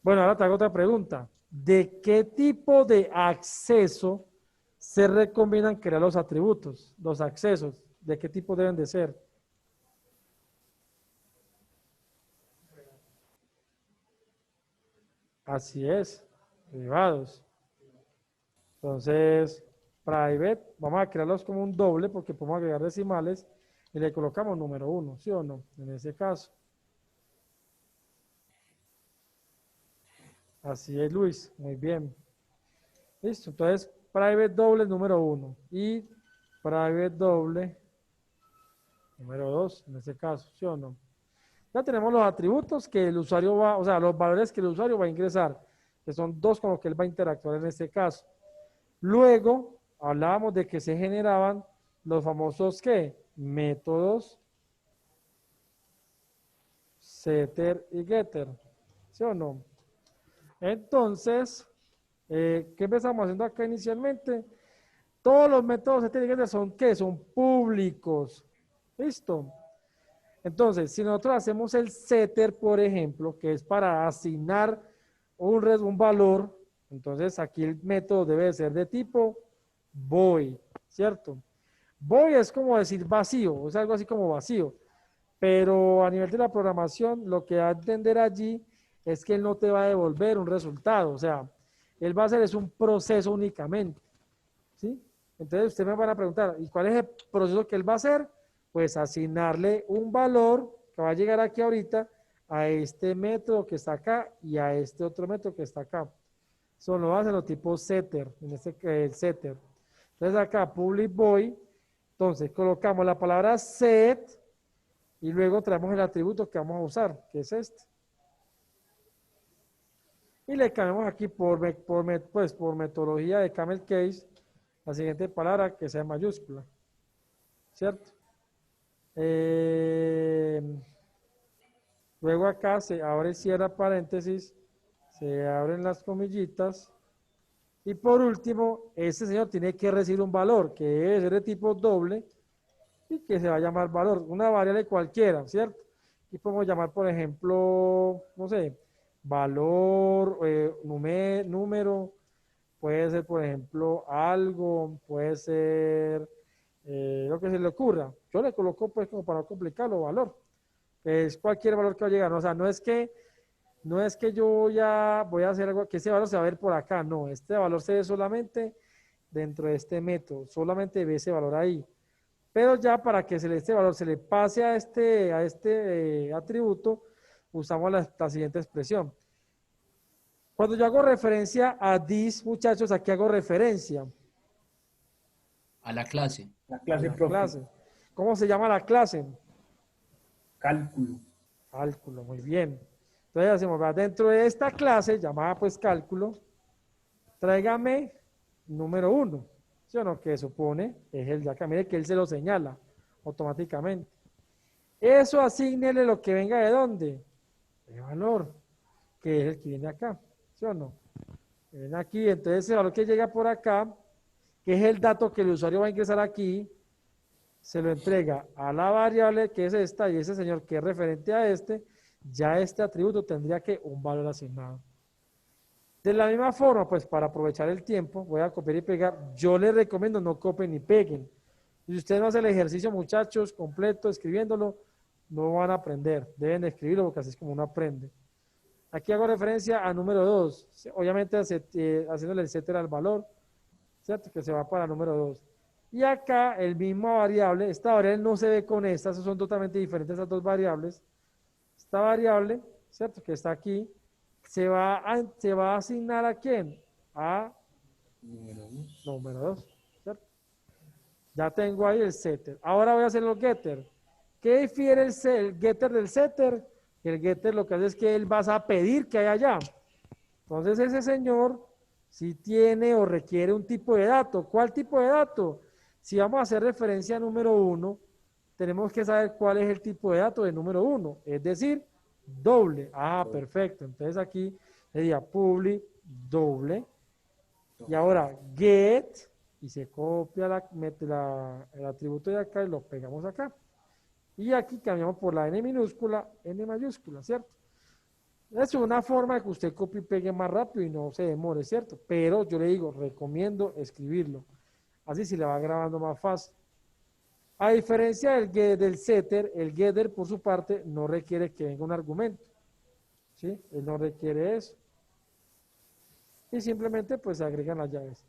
Bueno, ahora te hago otra pregunta. ¿De qué tipo de acceso se recomiendan crear los atributos, los accesos? ¿De qué tipo deben de ser? Así es, privados. Entonces, private, vamos a crearlos como un doble porque podemos agregar decimales y le colocamos número 1, ¿sí o no? En ese caso. Así es, Luis, muy bien. Listo, entonces, private doble número 1 y private doble número 2, en ese caso, ¿sí o no? Ya tenemos los atributos que el usuario va, o sea, los valores que el usuario va a ingresar, que son dos con los que él va a interactuar en este caso. Luego, hablábamos de que se generaban los famosos, ¿qué? Métodos setter y getter, ¿sí o no? Entonces, ¿qué empezamos haciendo acá inicialmente? Todos los métodos setter y getter son, ¿qué? Son públicos, ¿listo? Entonces, si nosotros hacemos el setter, por ejemplo, que es para asignar un valor, entonces aquí el método debe ser de tipo void, ¿cierto? Void es como decir vacío, es algo así como vacío, pero a nivel de la programación, lo que va a entender allí es que él no te va a devolver un resultado, o sea, él va a hacer es un proceso únicamente, ¿sí? Entonces ustedes me van a preguntar, ¿y cuál es el proceso que él va a hacer? Pues asignarle un valor que va a llegar aquí ahorita a este método que está acá y a este otro método que está acá. Eso lo hacen los tipos setter, en este el setter. Entonces acá public void, entonces colocamos la palabra set y luego traemos el atributo que vamos a usar, que es este. Y le cambiamos aquí por metodología de camel case la siguiente palabra que sea en mayúscula, ¿cierto? Luego acá se abre y cierra paréntesis, se abren las comillitas y por último, este señor tiene que recibir un valor que debe ser de tipo doble y que se va a llamar valor, una variable cualquiera, ¿cierto? Y podemos llamar, por ejemplo, no sé, valor, número, puede ser, por ejemplo, algo, puede ser lo que se le ocurra. Yo le coloco, pues, como para no complicarlo, valor. Es cualquier valor que va a llegar, ¿no? O sea, no es que yo ya voy a hacer algo, que ese valor se va a ver por acá, no, este valor se ve solamente dentro de este método, solamente ve ese valor ahí. Pero ya para que este valor se le pase a este atributo, usamos la siguiente expresión. Cuando yo hago referencia a this, muchachos, aquí hago referencia A la clase. La a clase la profe. clase. ¿Cómo se llama la clase? Cálculo. Cálculo, muy bien. Entonces hacemos, ¿verdad? Dentro de esta clase, llamada pues cálculo, tráigame número 1, ¿sí o no? Que supone es el de acá. Mire que él se lo señala automáticamente. Eso asígnele lo que venga de dónde, de valor, que es el que viene acá, ¿sí o no? Que viene aquí, entonces el valor que llega por acá, que es el dato que el usuario va a ingresar aquí, se lo entrega a la variable que es esta y ese señor que es referente a este, ya este atributo tendría que un valor asignado. De la misma forma, pues para aprovechar el tiempo, voy a copiar y pegar. Yo les recomiendo no copien ni peguen. Si ustedes no hacen el ejercicio, muchachos, completo, escribiéndolo, no van a aprender. Deben de escribirlo porque así es como uno aprende. Aquí hago referencia a número 2, obviamente haciéndole etcétera al valor, ¿cierto? Que se va para número 2. Y acá el mismo variable, esta variable no se ve con esta, son totalmente diferentes estas dos variables. Esta variable, ¿cierto? Que está aquí, se va a asignar ¿a quién? A número 2, ¿cierto? Ya tengo ahí el setter. Ahora voy a hacer los getter. ¿Qué difiere el getter del setter? El getter lo que hace es que él va a pedir que haya allá. Entonces ese señor si tiene o requiere un tipo de dato. ¿Cuál tipo de dato? Si vamos a hacer referencia a número 1, tenemos que saber cuál es el tipo de dato de número 1, es decir, doble. Ah, perfecto. Entonces aquí sería public doble. Y ahora get, y se copia, mete el atributo de acá y lo pegamos acá. Y aquí cambiamos por la N minúscula, N mayúscula, ¿cierto? Es una forma de que usted copie y pegue más rápido y no se demore, ¿cierto? Pero yo le digo, recomiendo escribirlo. Así se le va grabando más fácil. A diferencia del setter, el getter por su parte no requiere que venga un argumento. ¿Sí? Él no requiere eso. Y simplemente pues se agregan las llaves.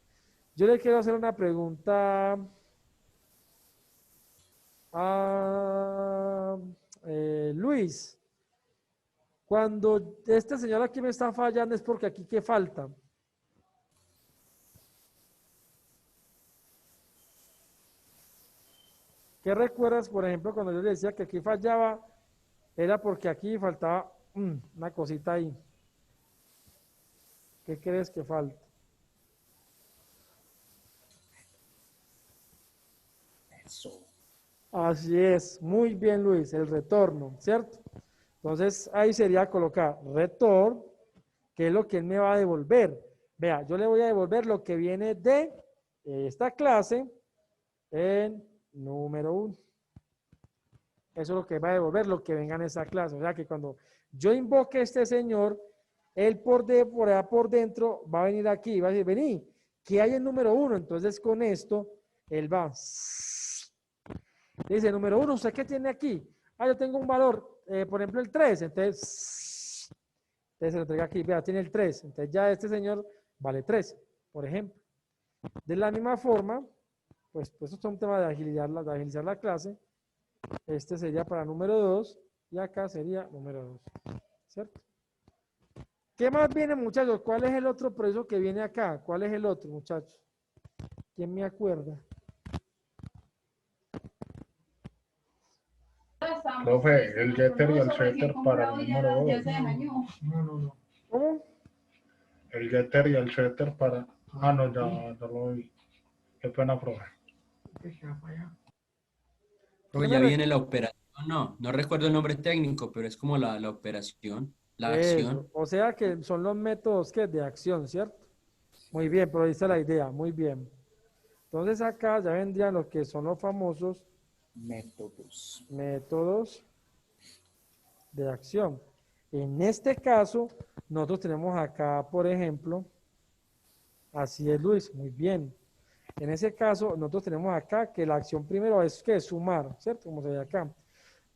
Yo le quiero hacer una pregunta a Luis. Cuando este señor aquí me está fallando es porque aquí ¿qué falta? ¿Qué recuerdas, por ejemplo, cuando yo le decía que aquí fallaba? Era porque aquí faltaba una cosita ahí. ¿Qué crees que falta? Eso. Así es, muy bien Luis, el retorno, ¿cierto? Entonces ahí sería colocar return, que es lo que él me va a devolver. Vea, yo le voy a devolver lo que viene de esta clase en número 1. Eso es lo que va a devolver lo que venga en esa clase. O sea que cuando yo invoque a este señor, él por allá por dentro va a venir aquí y va a decir, vení, ¿qué hay en número 1? Entonces con esto, él va. Dice, número 1, ¿usted qué tiene aquí? Ah, yo tengo un valor, por ejemplo el 3, entonces se lo entrega aquí, vea, tiene el 3, entonces ya este señor vale 3, por ejemplo. De la misma forma, pues esto es un tema de agilizar la clase, este sería para número 2 y acá sería número 2, ¿cierto? ¿Qué más viene, muchachos? ¿Cuál es el otro proceso que viene acá? ¿Cuál es el otro, muchachos? ¿Quién me acuerda? Profe, el getter y el setter para el número 2. ¿Cómo? El getter y el setter para... Ah, no, ya lo vi. Qué pena, profe. Luego ya viene la operación, no recuerdo el nombre técnico, pero es como la operación, la acción. Eso, o sea que son los métodos que de acción, ¿cierto? Muy bien, pero ahí está la idea, muy bien. Entonces acá ya vendrían los que son los famosos Métodos. Métodos de acción. En este caso, nosotros tenemos acá, por ejemplo, así es Luis, muy bien. En ese caso, nosotros tenemos acá que la acción primero es que sumar, ¿cierto? Como se ve acá.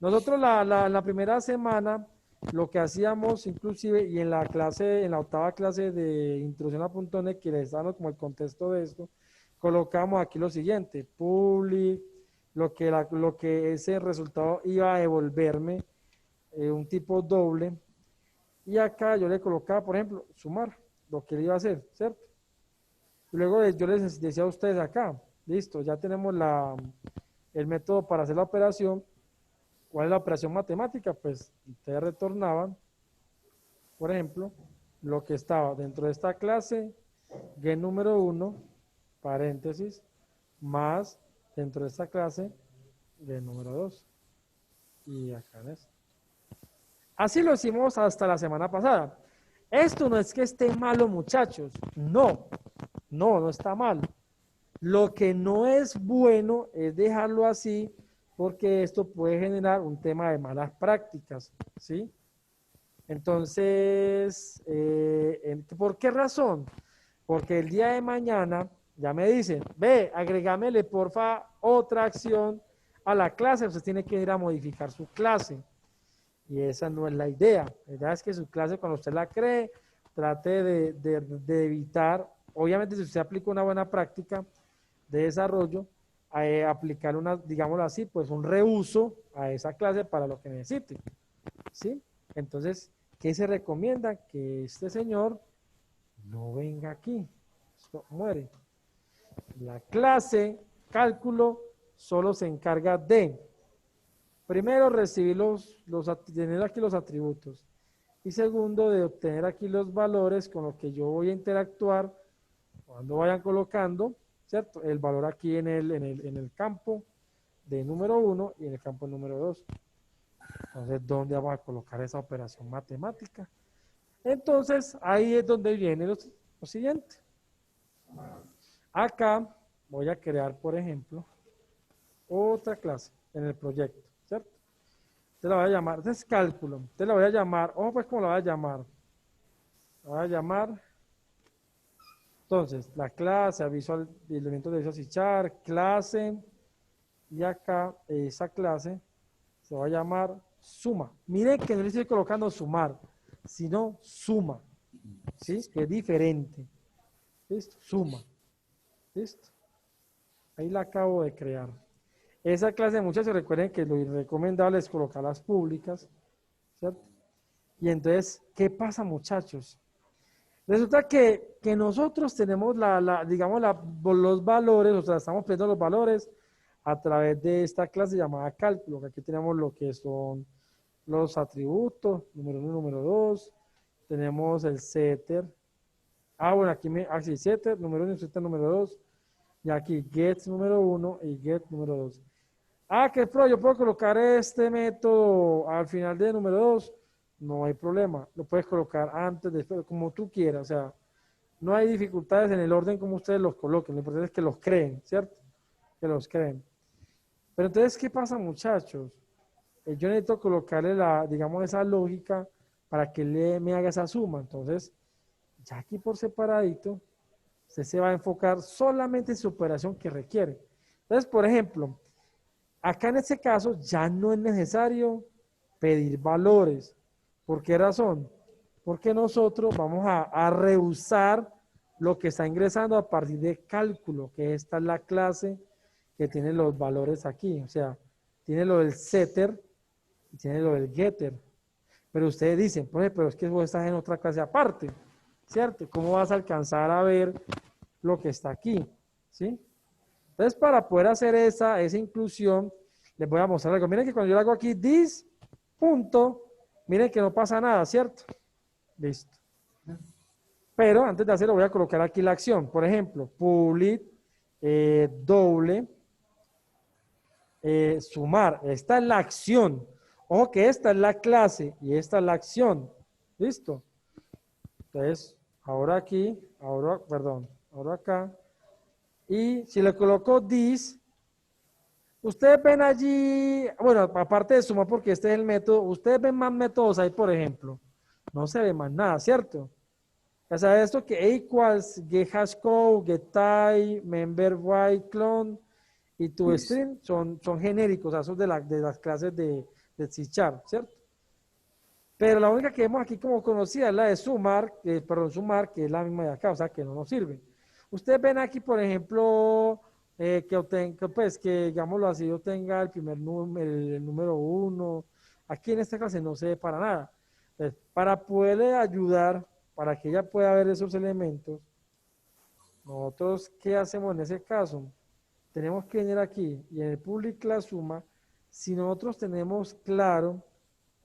Nosotros la primera semana, lo que hacíamos inclusive, y en la clase, en la octava clase de introducción a .NET, que les damos como el contexto de esto, colocamos aquí lo siguiente, public, lo que ese resultado iba a devolverme, un tipo doble, y acá yo le colocaba, por ejemplo, sumar, lo que él iba a hacer, ¿cierto? Y luego yo les decía a ustedes acá, listo, ya tenemos el método para hacer la operación. ¿Cuál es la operación matemática? Pues ustedes retornaban, por ejemplo, lo que estaba dentro de esta clase, get número 1, paréntesis, más dentro de esta clase, get número 2. Y acá en esto. Así lo hicimos hasta la semana pasada. Esto no es que esté malo, muchachos. No está mal. Lo que no es bueno es dejarlo así, porque esto puede generar un tema de malas prácticas, ¿sí? Entonces, ¿por qué razón? Porque el día de mañana ya me dicen, ve, agregámele porfa otra acción a la clase, usted tiene que ir a modificar su clase. Y esa no es la idea. La idea es que su clase, cuando usted la cree, trate de evitar, obviamente si usted aplica una buena práctica de desarrollo, aplicar una, digámoslo así, pues un reuso a esa clase para lo que necesite, ¿sí? Entonces, ¿qué se recomienda? Que este señor no venga aquí, esto muere. La clase cálculo solo se encarga de, primero, recibir tener aquí los atributos, y segundo, de obtener aquí los valores con los que yo voy a interactuar cuando vayan colocando, ¿cierto? El valor aquí en el campo de número 1 y en el campo número 2. Entonces, ¿dónde vamos a colocar esa operación matemática? Entonces, ahí es donde viene lo siguiente. Acá voy a crear, por ejemplo, otra clase en el proyecto, ¿cierto? Te la voy a llamar, este es cálculo, te la voy a llamar, ojo pues cómo la voy a llamar. La voy a llamar, entonces, la clase, elementos de Visual C#, clase, y acá esa clase se va a llamar suma. Miren que no le estoy colocando sumar, sino suma, ¿sí? Que es diferente. ¿Listo? Suma. ¿Listo? Ahí la acabo de crear. Esa clase, muchachos, recuerden que lo recomendable es colocarlas públicas, ¿cierto? Y entonces, ¿qué pasa, muchachos? Resulta que nosotros tenemos digamos, los valores, o sea, estamos poniendo los valores a través de esta clase llamada cálculo, que aquí tenemos lo que son los atributos, número 1 y número 2, tenemos el setter, bueno, aquí setter, número 1 y setter número 2, y aquí get número 1 y get número 2. Que yo puedo colocar este método al final de número 2, no hay problema, lo puedes colocar antes, después, como tú quieras, o sea, no hay dificultades en el orden como ustedes los coloquen, lo importante es que los creen, ¿cierto? Que los creen. Pero entonces, ¿qué pasa, muchachos? Yo necesito colocarle digamos, esa lógica para que me haga esa suma. Entonces, ya aquí por separadito, usted se va a enfocar solamente en su operación que requiere. Entonces, por ejemplo, acá en este caso ya no es necesario pedir valores. ¿Por qué razón? Porque nosotros vamos a rehusar lo que está ingresando a partir de cálculo, que esta es la clase que tiene los valores aquí. O sea, tiene lo del setter y tiene lo del getter. Pero ustedes dicen, pues, pero es que vos estás en otra clase aparte, ¿cierto? ¿Cómo vas a alcanzar a ver lo que está aquí? ¿Sí? Entonces, para poder hacer esa inclusión, les voy a mostrar algo. Miren que cuando yo le hago aquí this, punto, miren que no pasa nada, ¿cierto? Listo. Pero antes de hacerlo voy a colocar aquí la acción. Por ejemplo, public, doble, sumar. Esta es la acción. Ojo que esta es la clase y esta es la acción. ¿Listo? Entonces, ahora aquí, ahora acá. Y si le coloco this, Ustedes ven allí, bueno, aparte de suma, porque este es el método, ustedes ven más métodos ahí, por ejemplo. No se ve más nada, ¿cierto? O sea, esto que equals, get hash code, get type, member white clone y toString son genéricos, o sea, son de las clases de C#, ¿cierto? Pero la única que vemos aquí como conocida es la de sumar, sumar, que es la misma de acá, o sea, que no nos sirve. Ustedes ven aquí, por ejemplo, pues, que digámoslo así, yo tenga el primer número, el número 1. Aquí en esta clase no se ve para nada. Entonces, para poderle ayudar, para que ella pueda ver esos elementos, nosotros, ¿qué hacemos en ese caso? Tenemos que venir aquí y en el public class suma, si nosotros tenemos claro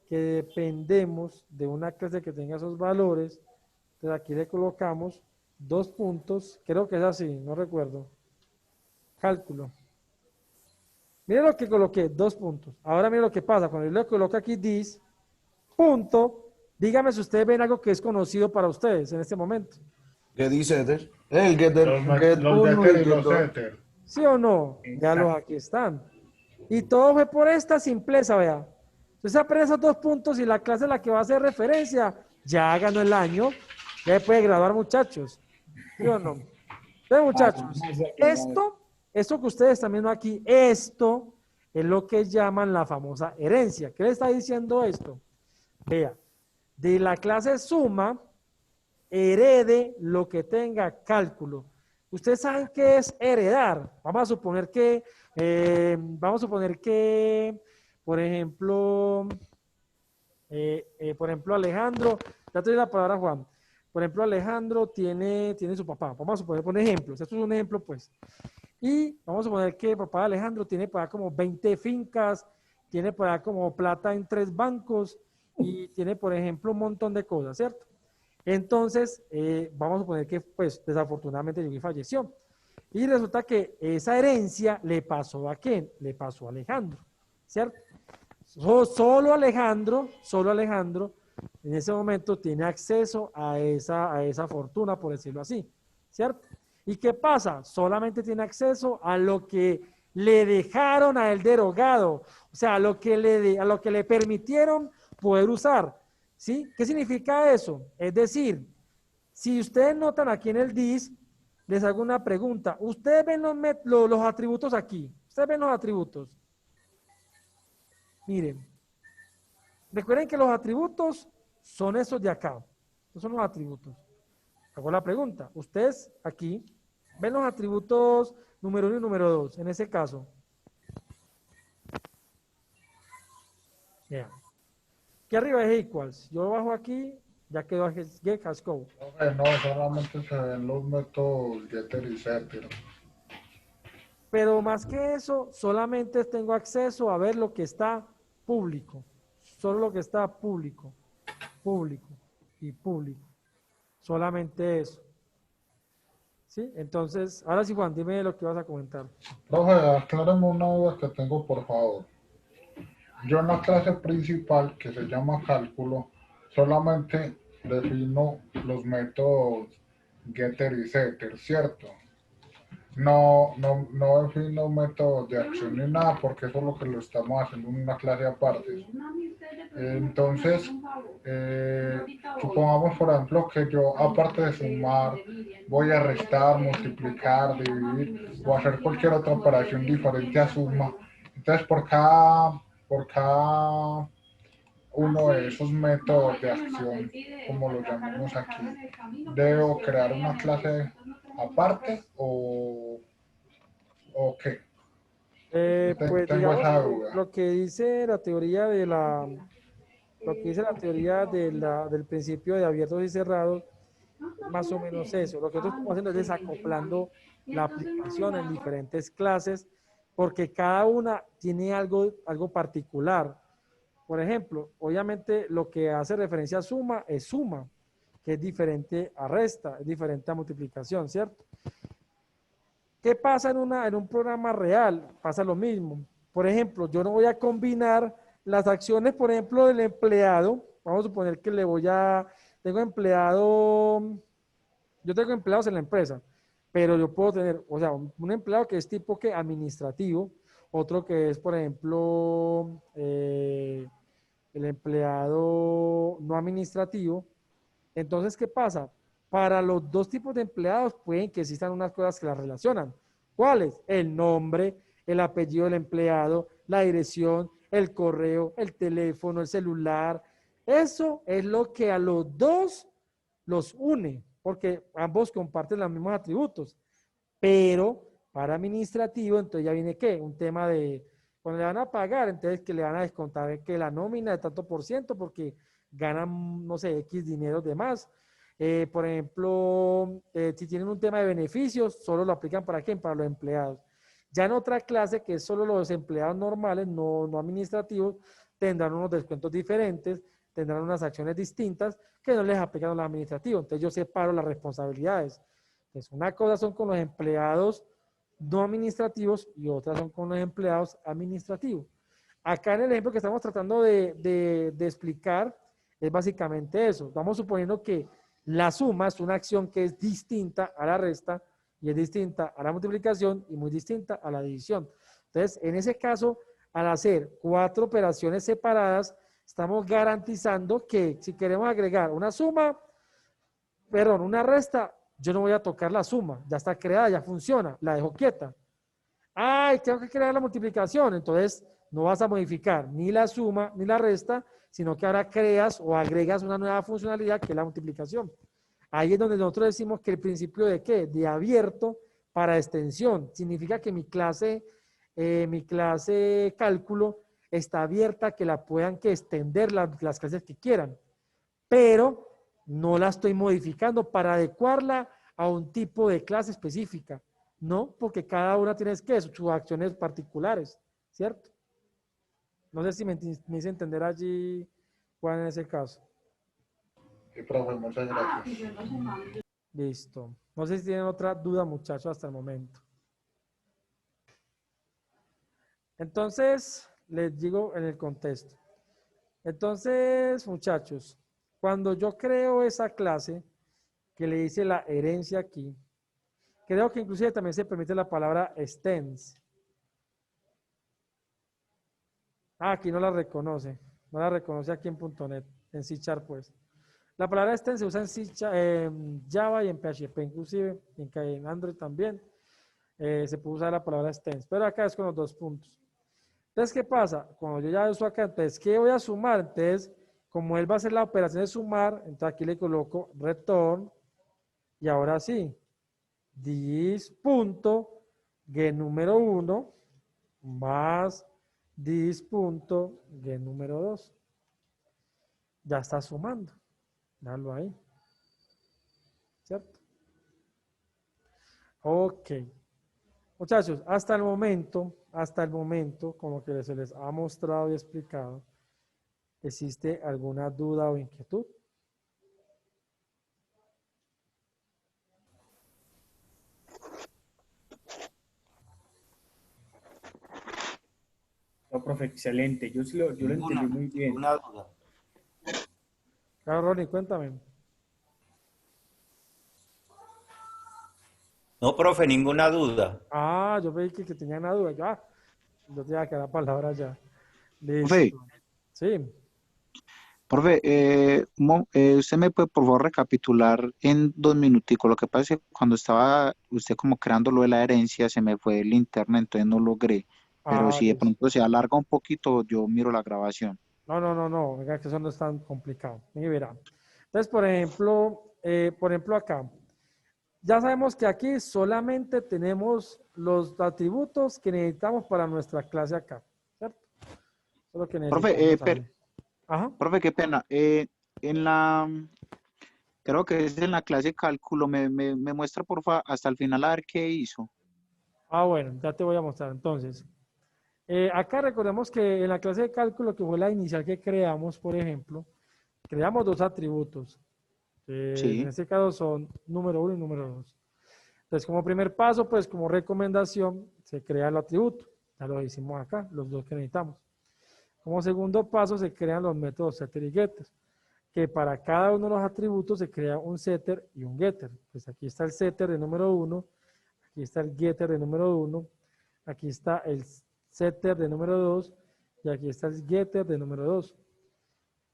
que dependemos de una clase que tenga esos valores, entonces aquí le colocamos 2 puntos, creo que es así, no recuerdo, cálculo. Mire lo que coloqué, 2 puntos. Ahora mire lo que pasa, cuando yo le coloco aquí this, punto, dígame si ustedes ven algo que es conocido para ustedes en este momento. ¿Qué dice Ether? El getter, get Los 1 y getter y get los 2. setter. ¿Sí o no? Ya los aquí están. Y todo fue por esta simpleza, vea. Entonces aprende esos 2 puntos y la clase a la que va a hacer referencia ya ganó el año. Ya se puede graduar, muchachos. ¿Sí o no? Entonces, muchachos, esto que ustedes también ven aquí, esto es lo que llaman la famosa herencia. ¿Qué le está diciendo esto? Vea, de la clase suma, herede lo que tenga cálculo. Ustedes saben qué es heredar. Vamos a suponer que, por ejemplo, Alejandro, ya te doy la palabra, Juan. Por ejemplo, Alejandro tiene su papá. Vamos a suponer, por ejemplo, esto es un ejemplo, pues. Y vamos a suponer que el papá de Alejandro tiene por ahí como 20 fincas, tiene por ahí como plata en 3 bancos y tiene, por ejemplo, un montón de cosas, ¿cierto? Entonces, vamos a suponer que, pues, desafortunadamente Yugi falleció. Y resulta que esa herencia le pasó a ¿quién? Le pasó a Alejandro, ¿cierto? Solo Alejandro, en ese momento tiene acceso a esa fortuna, por decirlo así, ¿cierto? ¿Y qué pasa? Solamente tiene acceso a lo que le dejaron a él derogado, o sea, a lo que le permitieron poder usar, ¿sí? ¿Qué significa eso? Es decir, si ustedes notan aquí en el DIS, les hago una pregunta. ¿Ustedes ven los atributos aquí? ¿Ustedes ven los atributos? Miren, recuerden que los atributos son esos de acá. Estos son los atributos. Hago la pregunta. Ustedes aquí ven los atributos número 1 y número 2, en ese caso. Yeah. Aquí arriba es equals. Yo bajo aquí, ya quedó get hash code. No, solamente se ven los métodos getter y setter. Pero más que eso, solamente tengo acceso a ver lo que está público. Solo lo que está público. Público y público. Solamente eso. ¿Sí? Entonces, ahora sí, Juan, dime lo que vas a comentar. Profe, aclárame una duda que tengo, por favor. Yo en la clase principal, que se llama cálculo, solamente defino los métodos getter y setter, ¿cierto? No defino métodos de acción ni nada, porque eso es lo que lo estamos haciendo en una clase aparte. Entonces, supongamos, por ejemplo, que yo, aparte de sumar, voy a restar, multiplicar, dividir, o hacer cualquier otra operación diferente a suma. Entonces, por cada uno de esos métodos de acción, como lo llamamos aquí, ¿debo crear una clase aparte o qué? Pues Tengo digamos, esa duda. lo que dice la teoría del principio de abiertos y cerrados, más o menos eso. Lo que nosotros estamos haciendo es desacoplando la aplicación en diferentes clases, porque cada una tiene algo particular. Por ejemplo, obviamente lo que hace referencia a suma es suma, que es diferente a resta, es diferente a multiplicación, ¿cierto? ¿Qué pasa en un programa real? Pasa lo mismo. Por ejemplo, yo no voy a combinar las acciones, por ejemplo, del empleado. Vamos a suponer que yo tengo empleados en la empresa, pero yo puedo tener, o sea, un empleado que es tipo que administrativo, otro que es, por ejemplo, el empleado no administrativo. Entonces, ¿qué pasa? Para los dos tipos de empleados pueden que existan unas cosas que las relacionan. ¿Cuáles? El nombre, el apellido del empleado, la dirección, el correo, el teléfono, el celular. Eso es lo que a los dos los une, porque ambos comparten los mismos atributos. Pero para administrativo, entonces ya viene ¿qué? Un tema de, cuando le van a pagar, entonces que le van a descontar que la nómina de tanto por ciento porque ganan, no sé, X dinero de más. Por ejemplo, si tienen un tema de beneficios, solo lo aplican ¿para quién? Para los empleados. Ya en otra clase, que es solo los empleados normales, no administrativos, tendrán unos descuentos diferentes, tendrán unas acciones distintas que no les aplican a los administrativos. Entonces yo separo las responsabilidades. Entonces una cosa son con los empleados no administrativos y otras son con los empleados administrativos. Acá en el ejemplo que estamos tratando de explicar es básicamente eso. Estamos suponiendo que la suma es una acción que es distinta a la resta y es distinta a la multiplicación y muy distinta a la división. Entonces, en ese caso, al hacer 4 operaciones separadas, estamos garantizando que si queremos agregar una suma, perdón, una resta, yo no voy a tocar la suma, ya está creada, ya funciona, la dejo quieta. Ay, tengo que crear la multiplicación, entonces no vas a modificar ni la suma ni la resta, sino que ahora creas o agregas una nueva funcionalidad que es la multiplicación. Ahí es donde nosotros decimos que el principio de ¿qué? De abierto para extensión. Significa que mi clase cálculo está abierta, que la puedan que extender las clases que quieran, pero no la estoy modificando para adecuarla a un tipo de clase específica, ¿no? Porque cada una tiene que sus acciones particulares, ¿cierto? No sé si me hice entender allí, Juan, en ese caso. Sí, profe, muchas gracias. Listo. No sé si tienen otra duda, muchachos, hasta el momento. Entonces, les digo en el contexto. Entonces, muchachos, cuando yo creo esa clase que le dice la herencia aquí, creo que inclusive también se permite la palabra extends. Ah, aquí no la reconoce. No la reconoce aquí en .NET, en C# pues. La palabra extend se usa en Java y en PHP, inclusive en Android también. Se puede usar la palabra extends, pero acá es con los 2 puntos. Entonces, ¿qué pasa? Cuando yo ya uso acá, entonces, ¿qué voy a sumar? Entonces, como él va a hacer la operación de sumar, entonces aquí le coloco return, y ahora sí, this.get número 1 más this.get número 2. Ya está sumando. Déjalo ahí. ¿Cierto? Ok. Muchachos, hasta el momento, como que se les ha mostrado y explicado, ¿existe alguna duda o inquietud? No, profe, excelente. Yo lo entendí muy bien. Ninguna duda. Claro, Ronnie, cuéntame. No, profe, ninguna duda. Ah, yo veí que tenía una duda. Yo tenía que dar palabra ya. Profe, Listo. Sí. profe, usted me puede por favor recapitular en 2 minuticos. Lo que pasa es que cuando estaba usted como creando lo de la herencia, se me fue el internet, entonces no logré. Pero Ah, si de listo. pronto se alarga un poquito, yo miro la grabación. No, venga, que eso no es tan complicado. Mire, verá. Entonces, por ejemplo acá, ya sabemos que aquí solamente tenemos los atributos que necesitamos para nuestra clase acá, ¿cierto? Eso es lo que Profe, necesitamos ahí. Ajá. profe, qué pena. Creo que es en la clase cálculo, me muestra por favor hasta el final a ver qué hizo. Ah, bueno, ya te voy a mostrar. Entonces, acá recordemos que en la clase de cálculo, que fue la inicial que creamos, por ejemplo, creamos 2 atributos. Sí. En este caso son número 1 y número 2. Entonces, como primer paso, pues como recomendación, se crea el atributo. Ya lo hicimos acá, los 2 que necesitamos. Como segundo paso, se crean los métodos setter y getter, que para cada uno de los atributos se crea un setter y un getter. Pues aquí está el setter de número 1, aquí está el getter de número 1, aquí está el setter de número 2 y aquí está el getter de número 2.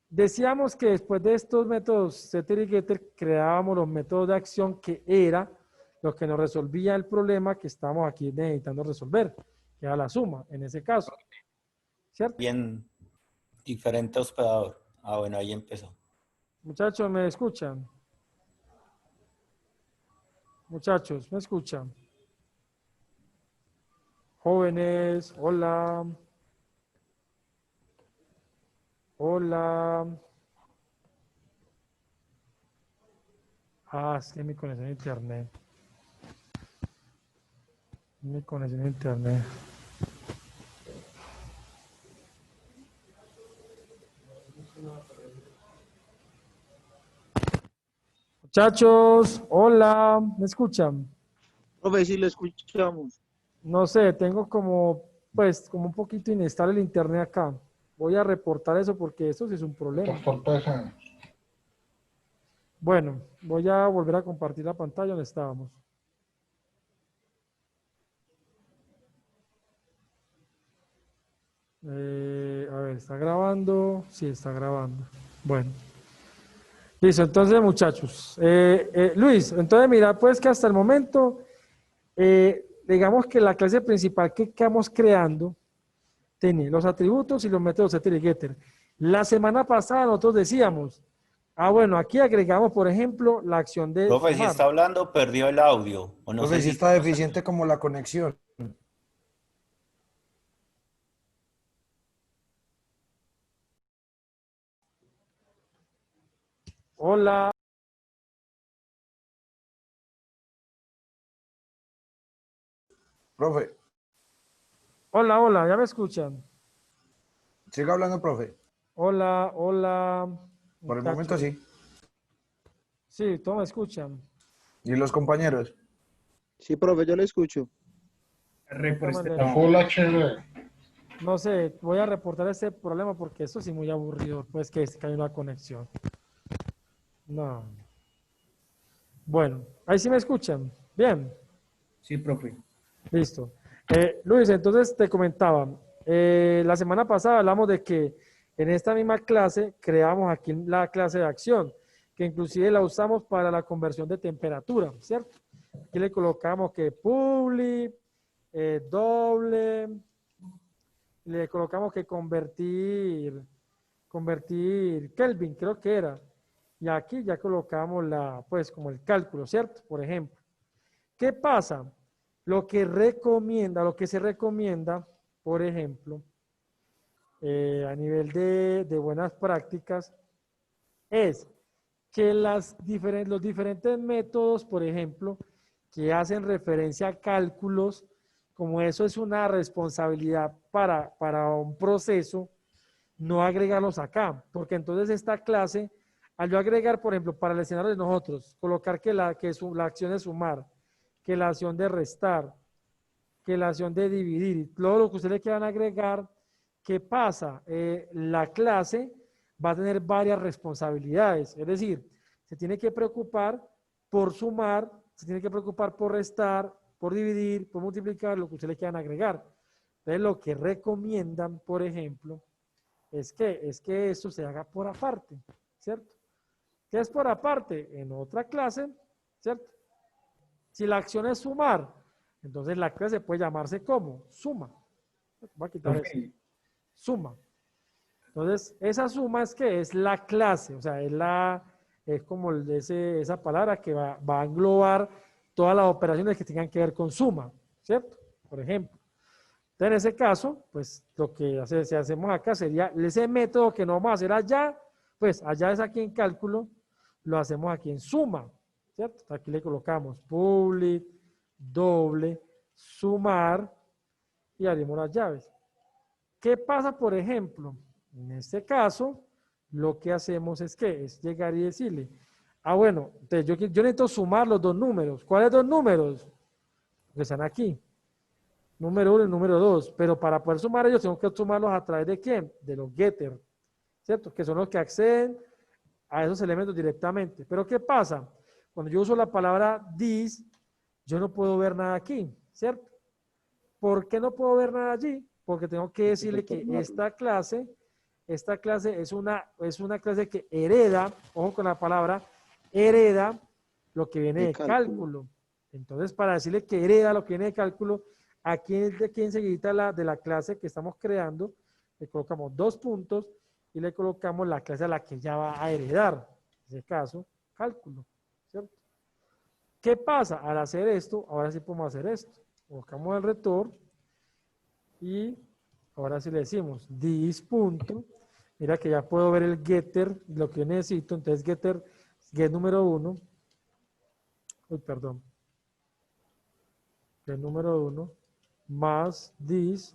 Decíamos que después de estos métodos setter y getter creábamos los métodos de acción que era lo que nos resolvía el problema que estamos aquí necesitando resolver, que era la suma en ese caso. ¿Cierto? Bien, diferente hospedador. Ah, bueno, ahí empezó. Muchachos, ¿me escuchan? Muchachos, ¿me escuchan? Jóvenes, hola. Hola. Ah, es que mi conexión a internet. Mi conexión a internet. Muchachos, hola, ¿me escuchan? Profe, sí lo escuchamos. No sé, tengo como, pues, como un poquito inestable el internet acá. Voy a reportar eso porque eso sí es un problema. Doctor PC. Bueno, voy a volver a compartir la pantalla donde estábamos. A ver, ¿está grabando? Sí, está grabando. Bueno. Listo, entonces muchachos. Luis, entonces mira, pues que hasta el momento, digamos que la clase principal que estamos creando tiene los atributos y los métodos setter y getter. La semana pasada nosotros decíamos, bueno, aquí agregamos, por ejemplo, la acción de Profe, si sumar. está hablando, perdió el audio. O no Profe, sé si si está deficiente como la conexión. Hola. Profe, Hola, hola, ¿ya me escuchan? siga hablando, profe. Hola, hola. Por el muchachos. momento sí. Sí, todos me escuchan. ¿Y los compañeros? Sí, profe, yo lo escucho. Full HD. No sé, voy a reportar ese problema porque eso sí muy aburrido, pues que se cae una conexión. No. Bueno, ahí sí me escuchan. Bien. Sí, profe. Listo. Luis, entonces te comentaba, la semana pasada hablamos de que en esta misma clase creamos aquí la clase de acción, que inclusive la usamos para la conversión de temperatura, ¿cierto? Aquí le colocamos que public, doble, le colocamos que convertir Kelvin, creo que era. Y aquí ya colocamos pues como el cálculo, ¿cierto? Por ejemplo. ¿Qué pasa? Lo que se recomienda, por ejemplo, a nivel de buenas prácticas, es que los diferentes métodos, por ejemplo, que hacen referencia a cálculos, como eso es una responsabilidad para un proceso, no agregarlos acá, porque entonces esta clase, al yo agregar, por ejemplo, para el escenario de nosotros, colocar que la acción de sumar, que la acción de restar, que la acción de dividir, todo lo que ustedes le quieran agregar, ¿qué pasa? La clase va a tener varias responsabilidades, es decir, se tiene que preocupar por sumar, se tiene que preocupar por restar, por dividir, por multiplicar, lo que ustedes le quieran agregar. Entonces, lo que recomiendan, por ejemplo, es que esto se haga por aparte, ¿cierto? ¿Qué es por aparte? En otra clase, ¿cierto? Si la acción es sumar, entonces la clase puede llamarse ¿cómo? Suma. Voy a quitar eso. Suma. Entonces, esa suma es que es la clase, o sea, es como esa palabra que va a englobar todas las operaciones que tengan que ver con suma, ¿cierto? Por ejemplo. Entonces, en ese caso, pues lo que si hacemos acá sería ese método que no vamos a hacer allá, pues allá es aquí en cálculo, lo hacemos aquí en suma, ¿cierto? Aquí le colocamos public, doble, sumar y haremos las llaves. ¿Qué pasa, por ejemplo? En este caso, lo que hacemos es llegar y decirle, bueno, entonces yo necesito sumar los dos números. ¿Cuáles dos números? Que están aquí. Número 1 y número 2. Pero para poder sumar ellos, tengo que sumarlos a través de ¿quién? De los getter, ¿cierto? Que son los que acceden a esos elementos directamente. Pero ¿qué pasa? Cuando yo uso la palabra this, yo no puedo ver nada aquí, ¿cierto? ¿Por qué no puedo ver nada allí? porque tengo que decirle que esta clase es una clase que hereda, ojo con la palabra, hereda lo que viene de cálculo. Entonces, para decirle que hereda lo que viene de cálculo, aquí enseguida de la clase que estamos creando, le colocamos 2 puntos y le colocamos la clase a la que ya va a heredar, en ese caso, cálculo, ¿cierto? ¿Qué pasa? Al hacer esto, ahora sí podemos hacer esto. Colocamos el retor y ahora sí le decimos this punto. Mira que ya puedo ver el getter, lo que yo necesito. Entonces get número 1. Uy, perdón. Get número 1 más this,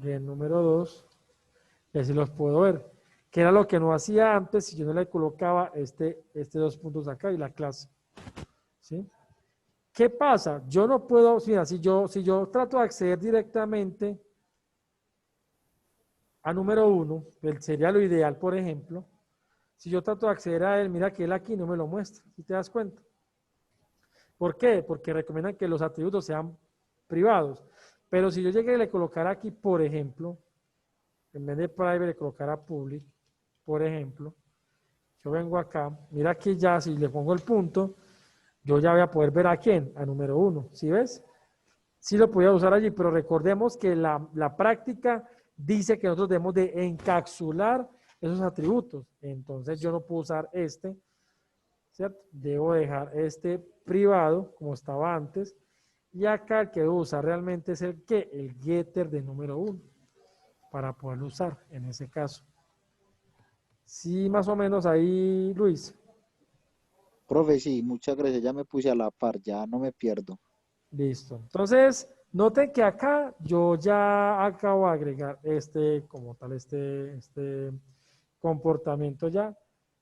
get número 2. Y así los puedo ver. Que era lo que no hacía antes si yo no le colocaba este 2 puntos acá y la clase. ¿Sí? ¿Qué pasa? Yo no puedo, mira, si yo trato de acceder directamente a número 1, sería lo ideal, por ejemplo, si yo trato de acceder a él, mira que él aquí no me lo muestra, ¿sí te das cuenta? ¿Por qué? Porque recomiendan que los atributos sean privados, pero si yo llegué y le colocara aquí, por ejemplo, en vez de private le colocara public, por ejemplo, yo vengo acá, mira aquí ya, si le pongo el punto, yo ya voy a poder ver a quién, a número 1, ¿sí ves? Sí lo podía usar allí, pero recordemos que la práctica dice que nosotros debemos de encapsular esos atributos. Entonces yo no puedo usar ¿cierto? Debo dejar este privado, como estaba antes, y acá el que debo usar realmente es el getter de número 1, para poderlo usar en ese caso. Sí, más o menos ahí, Luis. Profe, sí, muchas gracias, ya me puse a la par, ya no me pierdo. Listo. Entonces, noten que acá yo ya acabo de agregar como tal, este comportamiento ya,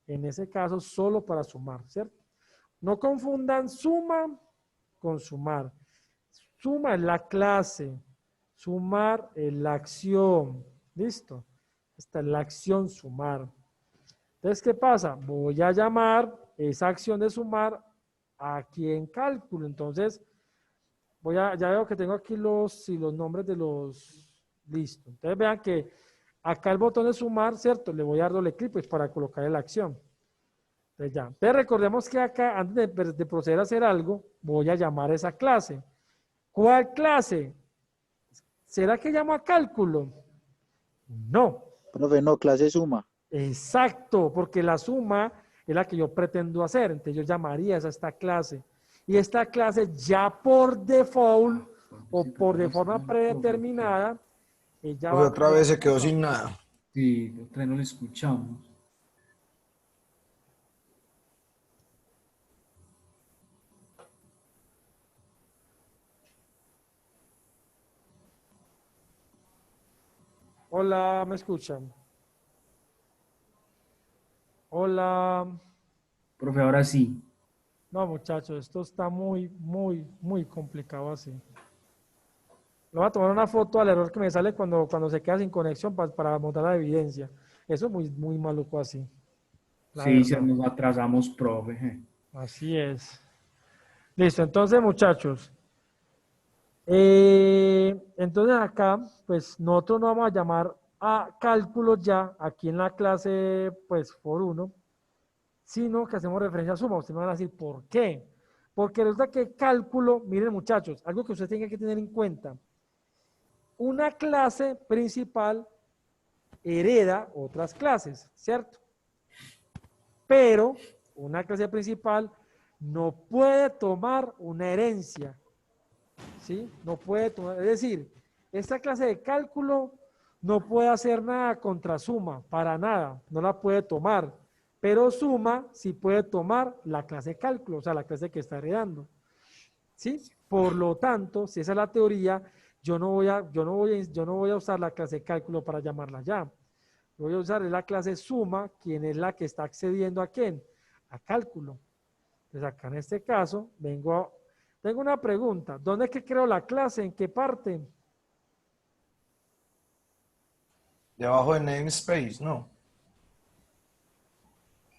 en ese caso solo para sumar, ¿cierto? No confundan suma con sumar. Suma es la clase, sumar es la acción, ¿listo? Esta es la acción sumar. Entonces, ¿qué pasa? Voy a llamar esa acción de sumar aquí en cálculo. Entonces, ya veo que tengo aquí los nombres de los, listo. Entonces vean que acá el botón de sumar, ¿cierto? Le voy a dar doble clic pues para colocar la acción. Entonces ya. Entonces recordemos que acá, antes de proceder a hacer algo, voy a llamar a esa clase. ¿Cuál clase? ¿Será que llamo a cálculo? No. Profe, no, clase suma. Exacto, porque la suma es la que yo pretendo hacer. Entonces yo llamaría a esta clase. Y esta clase ya por default o por de forma predeterminada, ella va Otra vez se quedó sin nada. Sí, otra vez no le escuchamos. Hola, ¿me escuchan? Hola. Profe, ahora sí. No, muchachos, esto está muy, muy, muy complicado así. Le voy a tomar una foto al error que me sale cuando se queda sin conexión para mostrar la evidencia. Eso es muy, muy maluco así. Sí, se nos atrasamos, profe. Así es. Listo, entonces, muchachos. Entonces acá, pues nosotros no vamos a llamar a cálculo ya, aquí en la clase, pues, for 1, sino que hacemos referencia a suma. Ustedes me van a decir, ¿por qué? Porque resulta que cálculo, miren muchachos, algo que ustedes tienen que tener en cuenta. Una clase principal hereda otras clases, ¿cierto? Pero una clase principal no puede tomar una herencia, ¿sí? No puede tomar, es decir, esta clase de cálculo no puede hacer nada contra suma, para nada, no la puede tomar. Pero suma sí puede tomar la clase de cálculo, o sea, la clase que está heredando. ¿Sí? Por lo tanto, si esa es la teoría, yo no voy a usar la clase de cálculo para llamarla ya. Voy a usar la clase suma, quien es la que está accediendo a quién, a cálculo. Entonces acá en este caso, tengo una pregunta. ¿Dónde es que creo la clase? ¿En qué parte? Debajo de namespace, ¿no?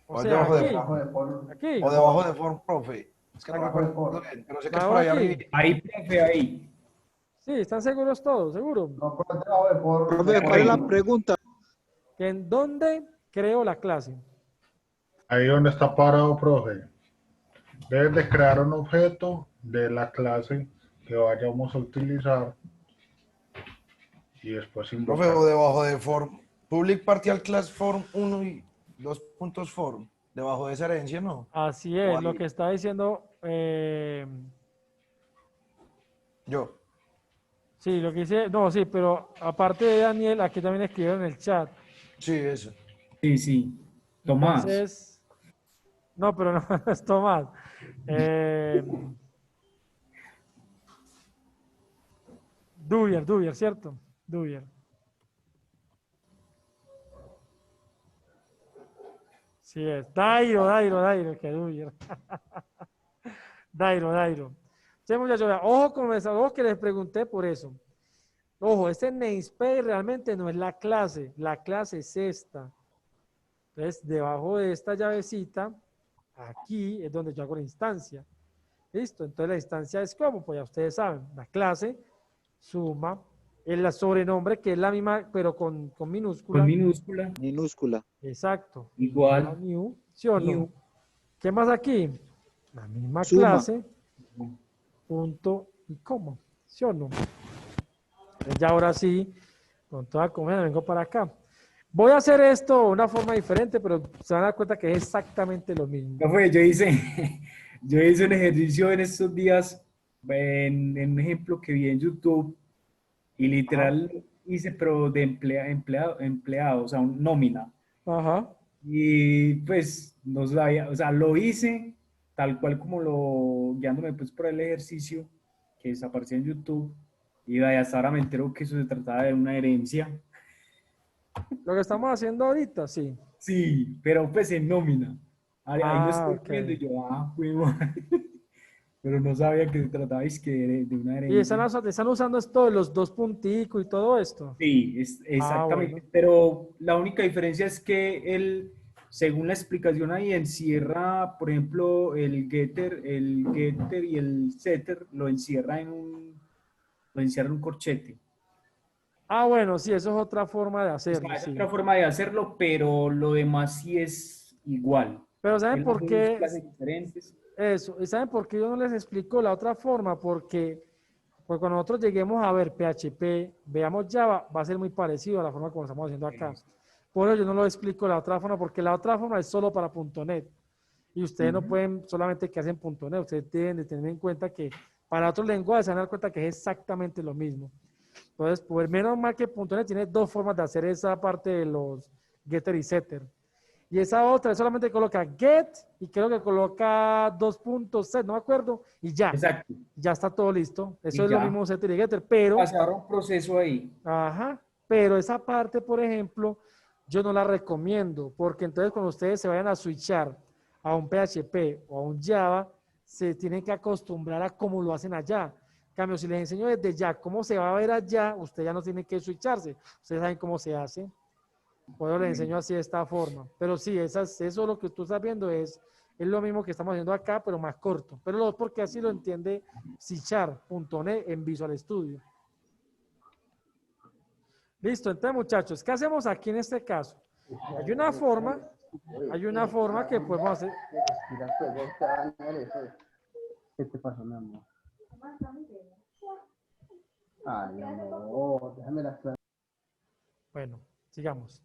O sea, aquí. O debajo de form, profe. Es que no recuerdo bien, pero sé que es por ahí arriba. Ahí, profe, ahí. Sí, ¿están seguros todos? ¿Seguro? No, profe, Profe, ¿cuál es la pregunta? ¿Que en dónde creo la clase? Ahí donde está parado, profe. Debes de crear un objeto de la clase que vayamos a utilizar y después Profe, invocar. o debajo de form, public partial class form 1 y 2 puntos form. Debajo de esa herencia, ¿no? Así O es, lo ahí, que está diciendo, yo. sí, lo que dice, no, sí, pero aparte de Daniel, aquí también escribieron en el chat. Sí, eso. Sí, sí. Tomás. Entonces, no, pero no, no es Tomás. Dubier, ¿cierto? Dubier. Sí es. Dairo, que Dubier. Dairo. Sí, muchachos, vean, ojo con eso, ojo que les pregunté por eso. Ojo, este namespace realmente no es la clase es esta. Entonces, debajo de esta llavecita, aquí es donde yo hago la instancia. ¿Listo? Entonces, la instancia es como, pues ya ustedes saben, la clase suma el sobrenombre, que es la misma, pero con minúscula. Con minúscula. Minúscula. Exacto. Igual. New, ¿sí o no? New. ¿Qué más aquí? La misma Suma. clase, punto y coma, ¿sí o no? Entonces, ya ahora sí, con toda confianza vengo para acá. Voy a hacer esto de una forma diferente, pero se van a dar cuenta que es exactamente lo mismo. Profe, yo hice un ejercicio en estos días en un ejemplo que vi en YouTube y literal hice, pero de empleado, o sea, un nómina. Ajá. Y pues no sabía, o sea, lo hice tal cual como guiándome pues por el ejercicio que desapareció en YouTube y de ahí hasta ahora me entero que eso se trataba de una herencia. Lo que estamos haciendo ahorita, sí. Sí, pero pues en nómina. Ahí no estoy Ok. viendo y yo, huevo. Pero no sabía que se trataba es que de una Y están, herencia. están usando esto de los dos punticos y todo esto. Sí, Bueno. exactamente. Pero la única diferencia es que él, según la explicación ahí, encierra, por ejemplo, el getter y el setter lo encierra en un corchete. Bueno, sí, eso es otra forma de O hacerlo, sea, es sí. otra forma de hacerlo, pero lo demás sí es igual. Pero ¿saben Él por hace dos qué? clases diferentes. Eso. ¿Y saben por qué yo no les explico la otra forma? Porque pues, cuando nosotros lleguemos a ver PHP, veamos Java, va a ser muy parecido a la forma como estamos haciendo acá. Por eso yo no lo explico la otra forma, porque la otra forma es solo para .NET. Y ustedes no pueden solamente que hacen .NET, ustedes deben de tener en cuenta que para otros lenguajes se van a dar cuenta que es exactamente lo mismo. Entonces, pues menos mal que .NET tiene dos formas de hacer esa parte de los getter y setter. Y esa otra solamente coloca get y creo que coloca 2.set, no me acuerdo, y ya. Exacto. Ya está todo listo. Eso Y es ya. lo mismo setter y getter, pero... Pasar un proceso ahí. Ajá, pero esa parte, por ejemplo, yo no la recomiendo, porque entonces cuando ustedes se vayan a switchar a un PHP o a un Java, se tienen que acostumbrar a cómo lo hacen allá. En cambio, si les enseño desde ya cómo se va a ver allá, usted ya no tiene que switcharse. Ustedes saben cómo se hace. Por eso les enseño así de esta forma. Pero sí, eso lo que tú estás viendo es lo mismo que estamos haciendo acá, pero más corto. Pero porque así lo entiende C#.net en Visual Studio. Listo, entonces muchachos, ¿qué hacemos aquí en este caso? Hay una forma que podemos hacer. ¿Qué te pasó, mi amor? Ay, amor, déjame la clave. Bueno, sigamos.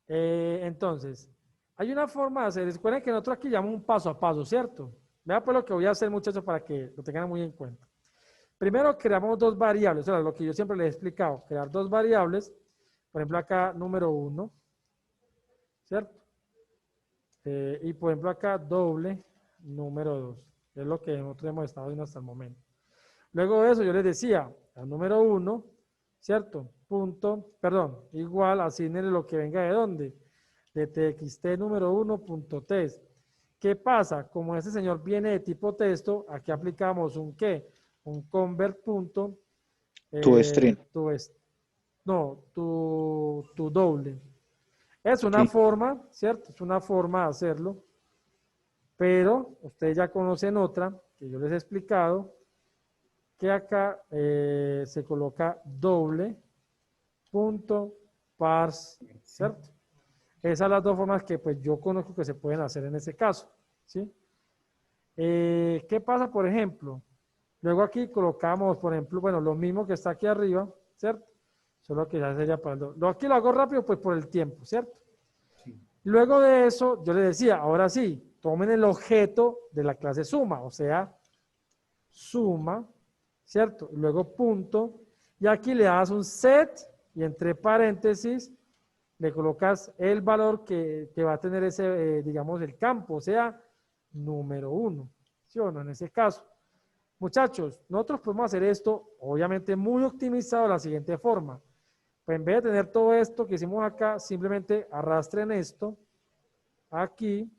Entonces, hay una forma de hacer. Recuerden que nosotros aquí llamamos un paso a paso, ¿cierto? Vean pues lo que voy a hacer, muchachos, para que lo tengan muy en cuenta. Primero creamos dos variables, o sea, lo que yo siempre les he explicado, crear dos variables, por ejemplo acá número 1, ¿cierto? Y por ejemplo acá doble número 2, es lo que nosotros hemos estado viendo hasta el momento. Luego de eso yo les decía, al número 1, ¿cierto? Igual, asignenle lo que venga de dónde, de txt número 1.test. ¿Qué pasa? Como este señor viene de tipo texto, aquí aplicamos un ¿qué? Un convert punto Tu string. tu doble. Es una forma, ¿cierto? Es una forma de hacerlo, pero ustedes ya conocen otra que yo les he explicado, que acá se coloca doble punto parse, ¿cierto? Esas son las dos formas que pues yo conozco que se pueden hacer en ese caso, ¿sí? ¿Qué pasa, por ejemplo? Luego aquí colocamos, por ejemplo, bueno, lo mismo que está aquí arriba, ¿cierto? Solo que ya sería para el... Aquí lo hago rápido pues por el tiempo, ¿cierto? Luego de eso, yo les decía, ahora sí, tomen el objeto de la clase suma, o sea, suma, ¿cierto? Y luego punto, y aquí le das un set y entre paréntesis le colocas el valor que va a tener ese, digamos, el campo, o sea, número 1, ¿sí o no? En ese caso. Muchachos, nosotros podemos hacer esto, obviamente muy optimizado de la siguiente forma. Pues en vez de tener todo esto que hicimos acá, simplemente arrastren esto aquí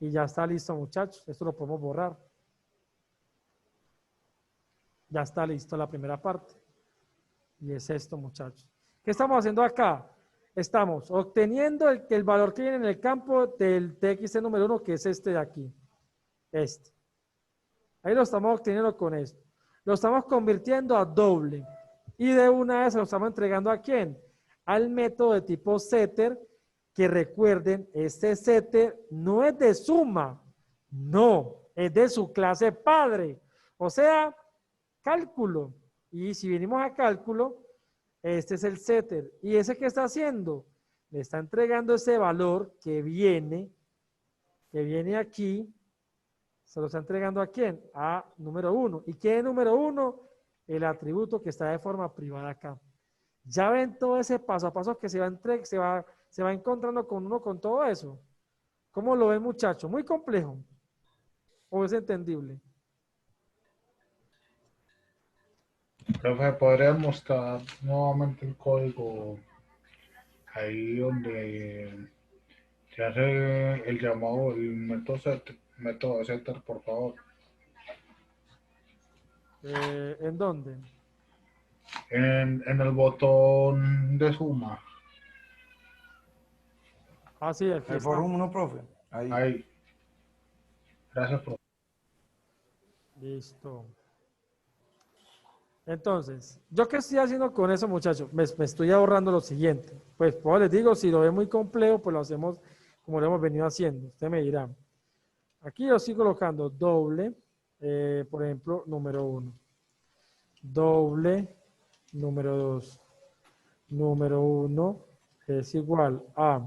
y ya está listo, muchachos. Esto lo podemos borrar. Ya está listo la primera parte. Y es esto, muchachos. ¿Qué estamos haciendo acá? Estamos obteniendo el valor que viene en el campo del txt número 1, que es este de aquí. Este. Ahí lo estamos obteniendo con esto. Lo estamos convirtiendo a doble. Y de una vez lo estamos entregando ¿a quién? Al método de tipo setter, que recuerden, este setter no es de suma, no, es de su clase padre. O sea, cálculo. Y si venimos a cálculo, este es el setter. ¿Y ese qué está haciendo? Le está entregando ese valor que viene aquí. Se lo está entregando ¿a quién? A número 1. ¿Y quién es número 1? El atributo que está de forma privada acá. Ya ven todo ese paso a paso que se va encontrando con uno con todo eso. ¿Cómo lo ven, muchachos? ¿Muy complejo? ¿O es entendible? Profe, ¿podría mostrar nuevamente el código ahí donde se hace el llamado, el método setter, por favor? ¿En dónde? En el botón de suma. Ah, sí, aquí El está. foro 1, profe. Ahí. Gracias, profe. Listo. Entonces, ¿yo qué estoy haciendo con eso, muchachos? Me estoy ahorrando lo siguiente. Pues, les digo, si lo ven muy complejo, pues lo hacemos como lo hemos venido haciendo. Usted me dirá. Aquí yo estoy colocando doble, por ejemplo, número 1. Doble, número 2. Número 1 es igual a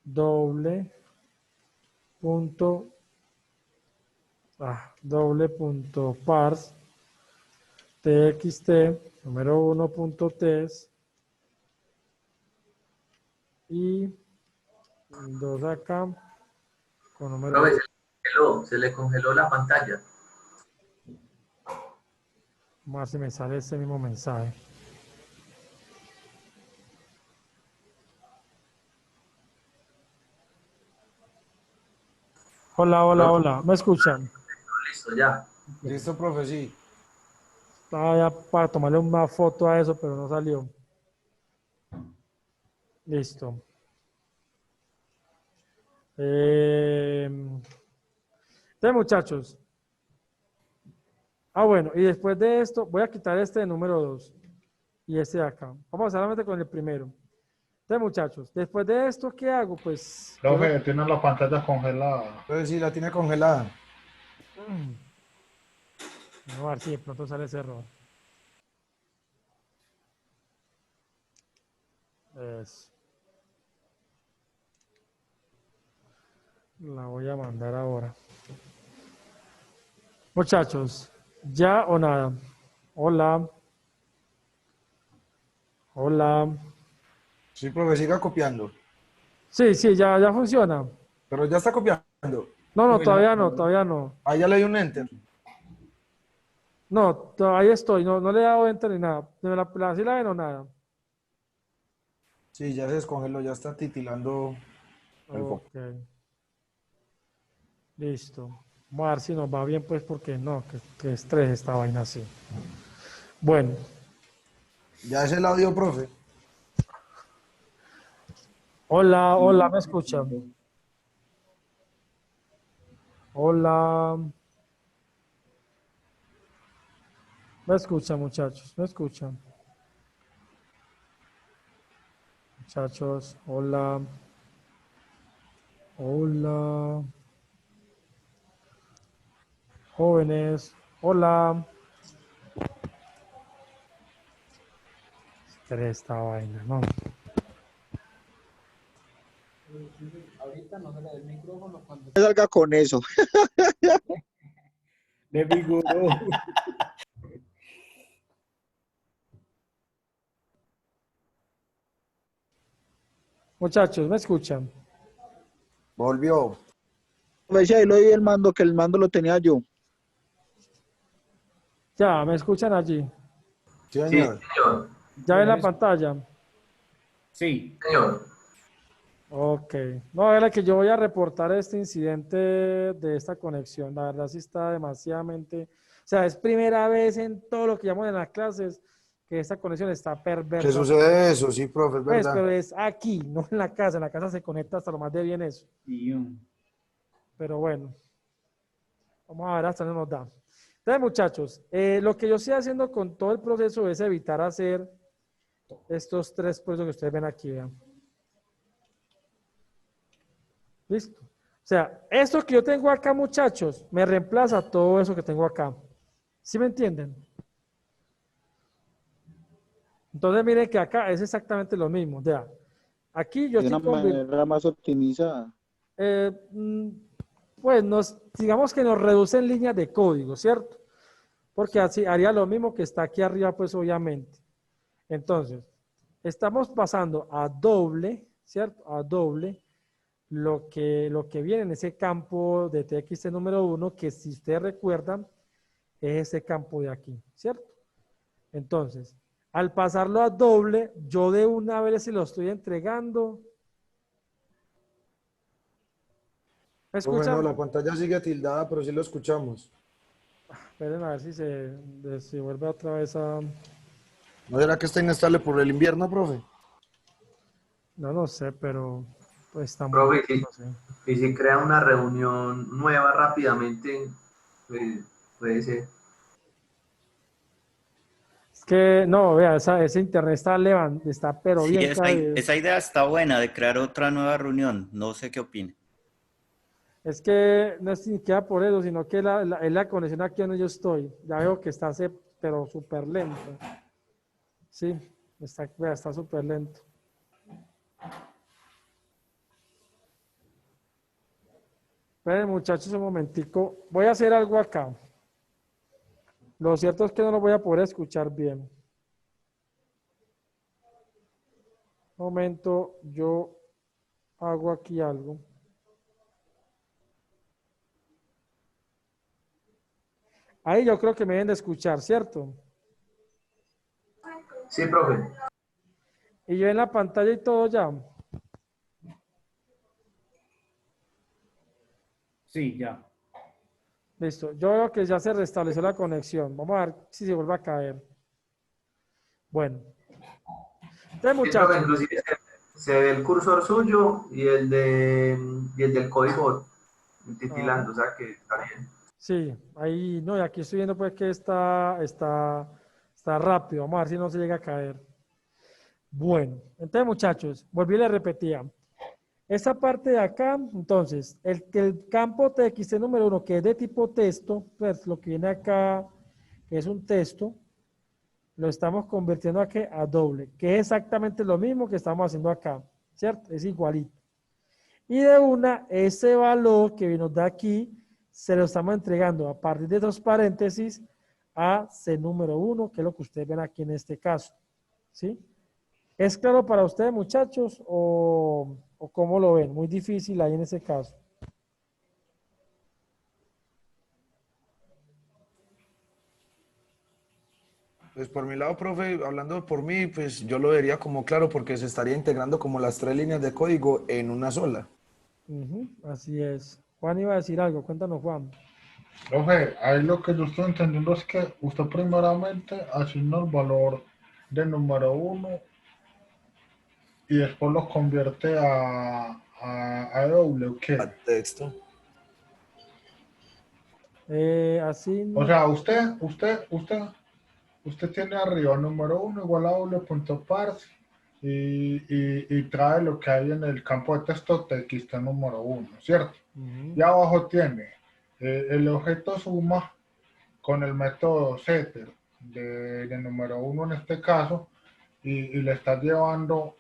doble punto parse txt número 1 punto test y 2 acá con número. Profe, se le congeló la pantalla. Vamos a ver si me sale ese mismo mensaje. Hola, hola, hola. ¿Me escuchan? Listo, ya. Listo, profe, sí. Estaba ya para tomarle una foto a eso, pero no salió. Listo. Entonces, muchachos. Bueno, y después de esto, voy a quitar este de número 2 y este de acá. Vamos solamente con el primero. Entonces, muchachos, después de esto, ¿qué hago? Pues... Profe, tiene la pantalla congelada. Entonces sí, la tiene congelada. Vamos a ver si de pronto sale ese error. Eso. La voy a mandar ahora. Muchachos, ¿ya o nada? Hola. Hola. Sí, profe, siga copiando. Sí, ya funciona. Pero ya está copiando. No, todavía no. Ahí ya le di un enter. No, ahí estoy, no le he dado enter ni nada. ¿Sí la ven o nada? Sí, ya se descongeló, ya está titilando el foco. Ok. Listo. Vamos a ver si nos va bien, pues, porque no, que estrés esta vaina así. Bueno. Ya es el audio, profe. Hola, ¿me escuchan? Hola. Me escuchan, muchachos, me escuchan. Muchachos, hola. Hola. Jóvenes, hola. Esta vaina, ¿no? Ahorita no se le da el micrófono cuando Salga con eso. le vigoró. Muchachos, ¿me escuchan? Volvió. A ver si ahí lo di el mando, que el mando lo tenía yo. Ya, ¿me escuchan allí? Sí, Sí, señor. señor. ¿Ya ven la pantalla? Sí. Señor. Ok. No, era que yo voy a reportar este incidente de esta conexión. La verdad sí está demasiadamente... O sea, es primera vez en todo lo que llamamos en las clases que esta conexión está perversa. ¿Qué sucede eso? Sí, profe, es Pues, verdad. pero es aquí, no en la casa. En la casa se conecta hasta lo más de bien eso. Pero bueno. Vamos a ver hasta dónde nos da. Entonces, muchachos, lo que yo estoy haciendo con todo el proceso es evitar hacer estos tres procesos que ustedes ven aquí, vean. ¿Listo? O sea, esto que yo tengo acá, muchachos, me reemplaza todo eso que tengo acá. ¿Sí me entienden? Entonces, miren que acá es exactamente lo mismo. Ya. Aquí yo De una estoy manera más optimizada. pues digamos que nos reduce en líneas de código, ¿cierto? Porque así haría lo mismo que está aquí arriba, pues obviamente. Entonces, estamos pasando a doble, ¿cierto? A doble lo que viene en ese campo de TXT número 1, que si ustedes recuerdan, es ese campo de aquí, ¿cierto? Entonces, al pasarlo a doble, yo de una vez se lo estoy entregando. ¿Me Profe, escuchan? no, la pantalla sigue tildada, pero sí lo escuchamos. Esperen a ver si se vuelve otra vez a... ¿No será que está inestable por el invierno, profe? No sé, pero pues está muy... Profe, no sé. y si crea una reunión nueva rápidamente, pues, puede ser. Es que, no, vea, ese internet está pero Sí, bien caído. esa idea está buena de crear otra nueva reunión. No sé qué opina. Es que no es ni siquiera por eso, sino que es la conexión aquí donde yo estoy. Ya veo que está, pero súper lento. Sí, vea, está súper lento. Esperen, muchachos, un momentico. Voy a hacer algo acá. Lo cierto es que no lo voy a poder escuchar bien. Un momento, yo hago aquí algo. Ahí yo creo que me deben de escuchar, ¿cierto? Sí, profe. Y yo en la pantalla y todo ya. Sí, ya. Listo. Yo veo que ya se restableció la conexión. Vamos a ver si se vuelve a caer. Bueno. Entonces, Sí, profe, muchachos. inclusive se ve el cursor suyo y el del código titilando, o sea que está bien. Sí, ahí, no, y aquí estoy viendo pues que está rápido. Vamos a ver si no se llega a caer. Bueno, entonces muchachos, volví y le repetía. Esa parte de acá, entonces, el campo TXT número 1, que es de tipo texto, pues lo que viene acá es un texto, lo estamos convirtiendo aquí a doble, que es exactamente lo mismo que estamos haciendo acá, ¿cierto? Es igualito. Y de una, ese valor que nos da aquí, se lo estamos entregando a partir de dos paréntesis a C número 1, que es lo que ustedes ven aquí en este caso, ¿sí? ¿Es claro para ustedes, muchachos, o cómo lo ven? Muy difícil ahí en ese caso. Pues por mi lado, profe, hablando por mí, pues yo lo vería como claro porque se estaría integrando como las tres líneas de código en una sola. Así es. Juan iba a decir algo, cuéntanos, Juan. Profe, ahí lo que yo estoy entendiendo es que usted primeramente asigna el valor de número 1 y después lo convierte a doble, ¿o qué? A texto. Así O no. sea, usted usted tiene arriba número 1 igual a doble.parse y trae lo que hay en el campo de texto txt número 1, ¿cierto? Y abajo tiene el objeto suma con el método setter de número 1 en este caso y le está llevando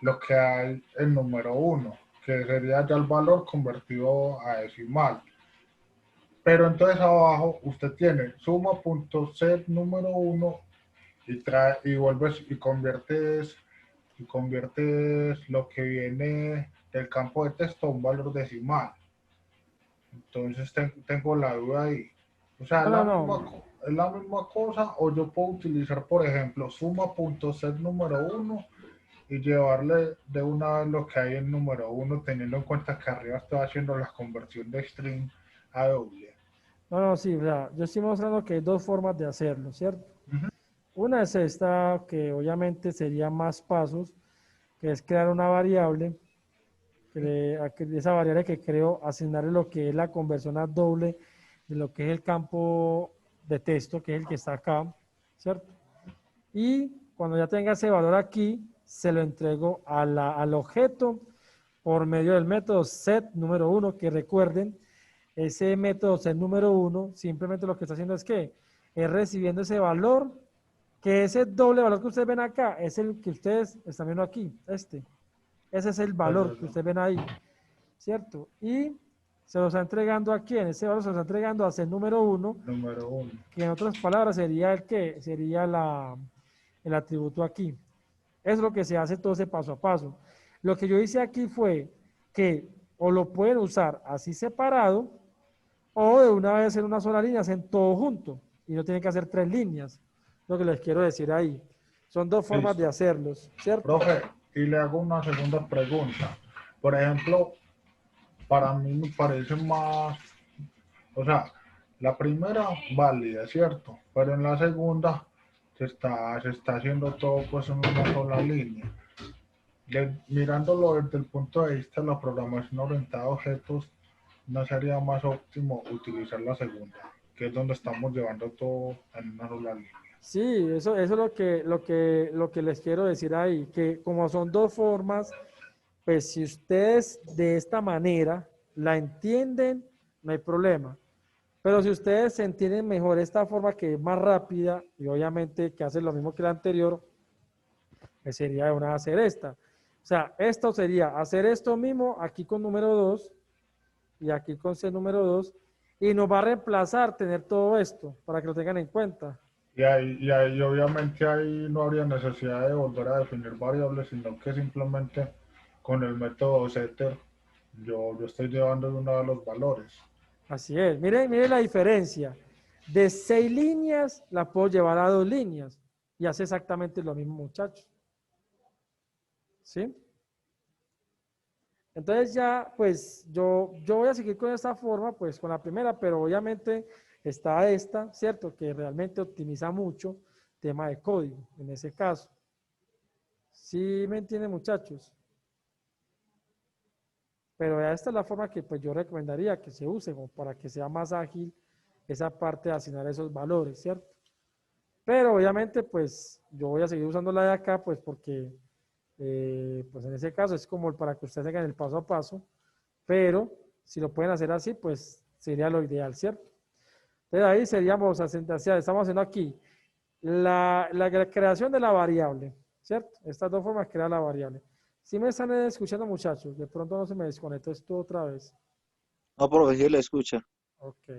lo que hay en número 1, que sería ya el valor convertido a decimal. Pero entonces abajo usted tiene suma.set número 1 y trae y vuelves y conviertes lo que viene del campo de texto a un valor decimal. Entonces tengo la duda ahí. O sea, ¿es la misma cosa o yo puedo utilizar, por ejemplo, suma.set número 1 y llevarle de una vez lo que hay en número 1, teniendo en cuenta que arriba estoy haciendo la conversión de string a doble? No, sí, vea, yo estoy mostrando que hay dos formas de hacerlo, ¿cierto? Una es esta, que obviamente sería más pasos, que es crear una variable, esa variable que creo, asignarle lo que es la conversión a doble de lo que es el campo de texto, que es el que está acá, ¿cierto? Y cuando ya tenga ese valor aquí, se lo entrego al objeto por medio del método set número 1, que recuerden, ese método set número 1 simplemente lo que está haciendo es que es recibiendo ese valor, que ese doble valor que ustedes ven acá es el que ustedes están viendo aquí, ese es el valor que ustedes ven ahí, ¿cierto? Y se lo está entregando a quién, ese valor se lo está entregando a set número 1, que en otras palabras sería el que, sería el atributo aquí. Es lo que se hace todo ese paso a paso. Lo que yo hice aquí fue que o lo pueden usar así separado o de una vez en una sola línea, hacen todo junto y no tienen que hacer 3 líneas. Lo que les quiero decir ahí. Son dos formas de hacerlos, ¿cierto? Profe, y le hago una segunda pregunta. Por ejemplo, para mí me parece más, o sea, la primera válida, ¿cierto? Pero en la segunda se está haciendo todo pues en una sola línea. Mirándolo desde el punto de vista de la programación orientada a objetos, ¿no sería más óptimo utilizar la segunda, que es donde estamos llevando todo en una sola línea? Sí, eso es lo que les quiero decir ahí, que como son dos formas, pues si ustedes de esta manera la entienden, no hay problema. Pero si ustedes entienden mejor esta forma que es más rápida y obviamente que hace lo mismo que la anterior, pues sería una hacer esta. O sea, esto sería hacer esto mismo aquí con número 2 y aquí con C número 2 y nos va a reemplazar tener todo esto para que lo tengan en cuenta. Y ahí obviamente ahí no habría necesidad de volver a definir variables, sino que simplemente con el método setter yo estoy llevando de una de los valores. Así es. Miren la diferencia. De 6 líneas la puedo llevar a 2 líneas y hace exactamente lo mismo, muchachos. ¿Sí? Entonces ya, pues yo voy a seguir con esta forma, pues con la primera, pero obviamente está esta, ¿cierto? Que realmente optimiza mucho tema de código, en ese caso. ¿Sí me entienden, muchachos? Pero esta es la forma que pues yo recomendaría que se use, como para que sea más ágil esa parte de asignar esos valores, ¿cierto? Pero obviamente pues yo voy a seguir usando la de acá, pues porque pues en ese caso es como para que ustedes hagan el paso a paso, pero si lo pueden hacer así, pues sería lo ideal, ¿cierto? Entonces ahí seríamos, estamos haciendo aquí la creación de la variable, ¿cierto? Estas dos formas de crear la variable. Si me están escuchando, muchachos, de pronto no se me desconectó esto otra vez. No, profe, sí le escucha. Ok.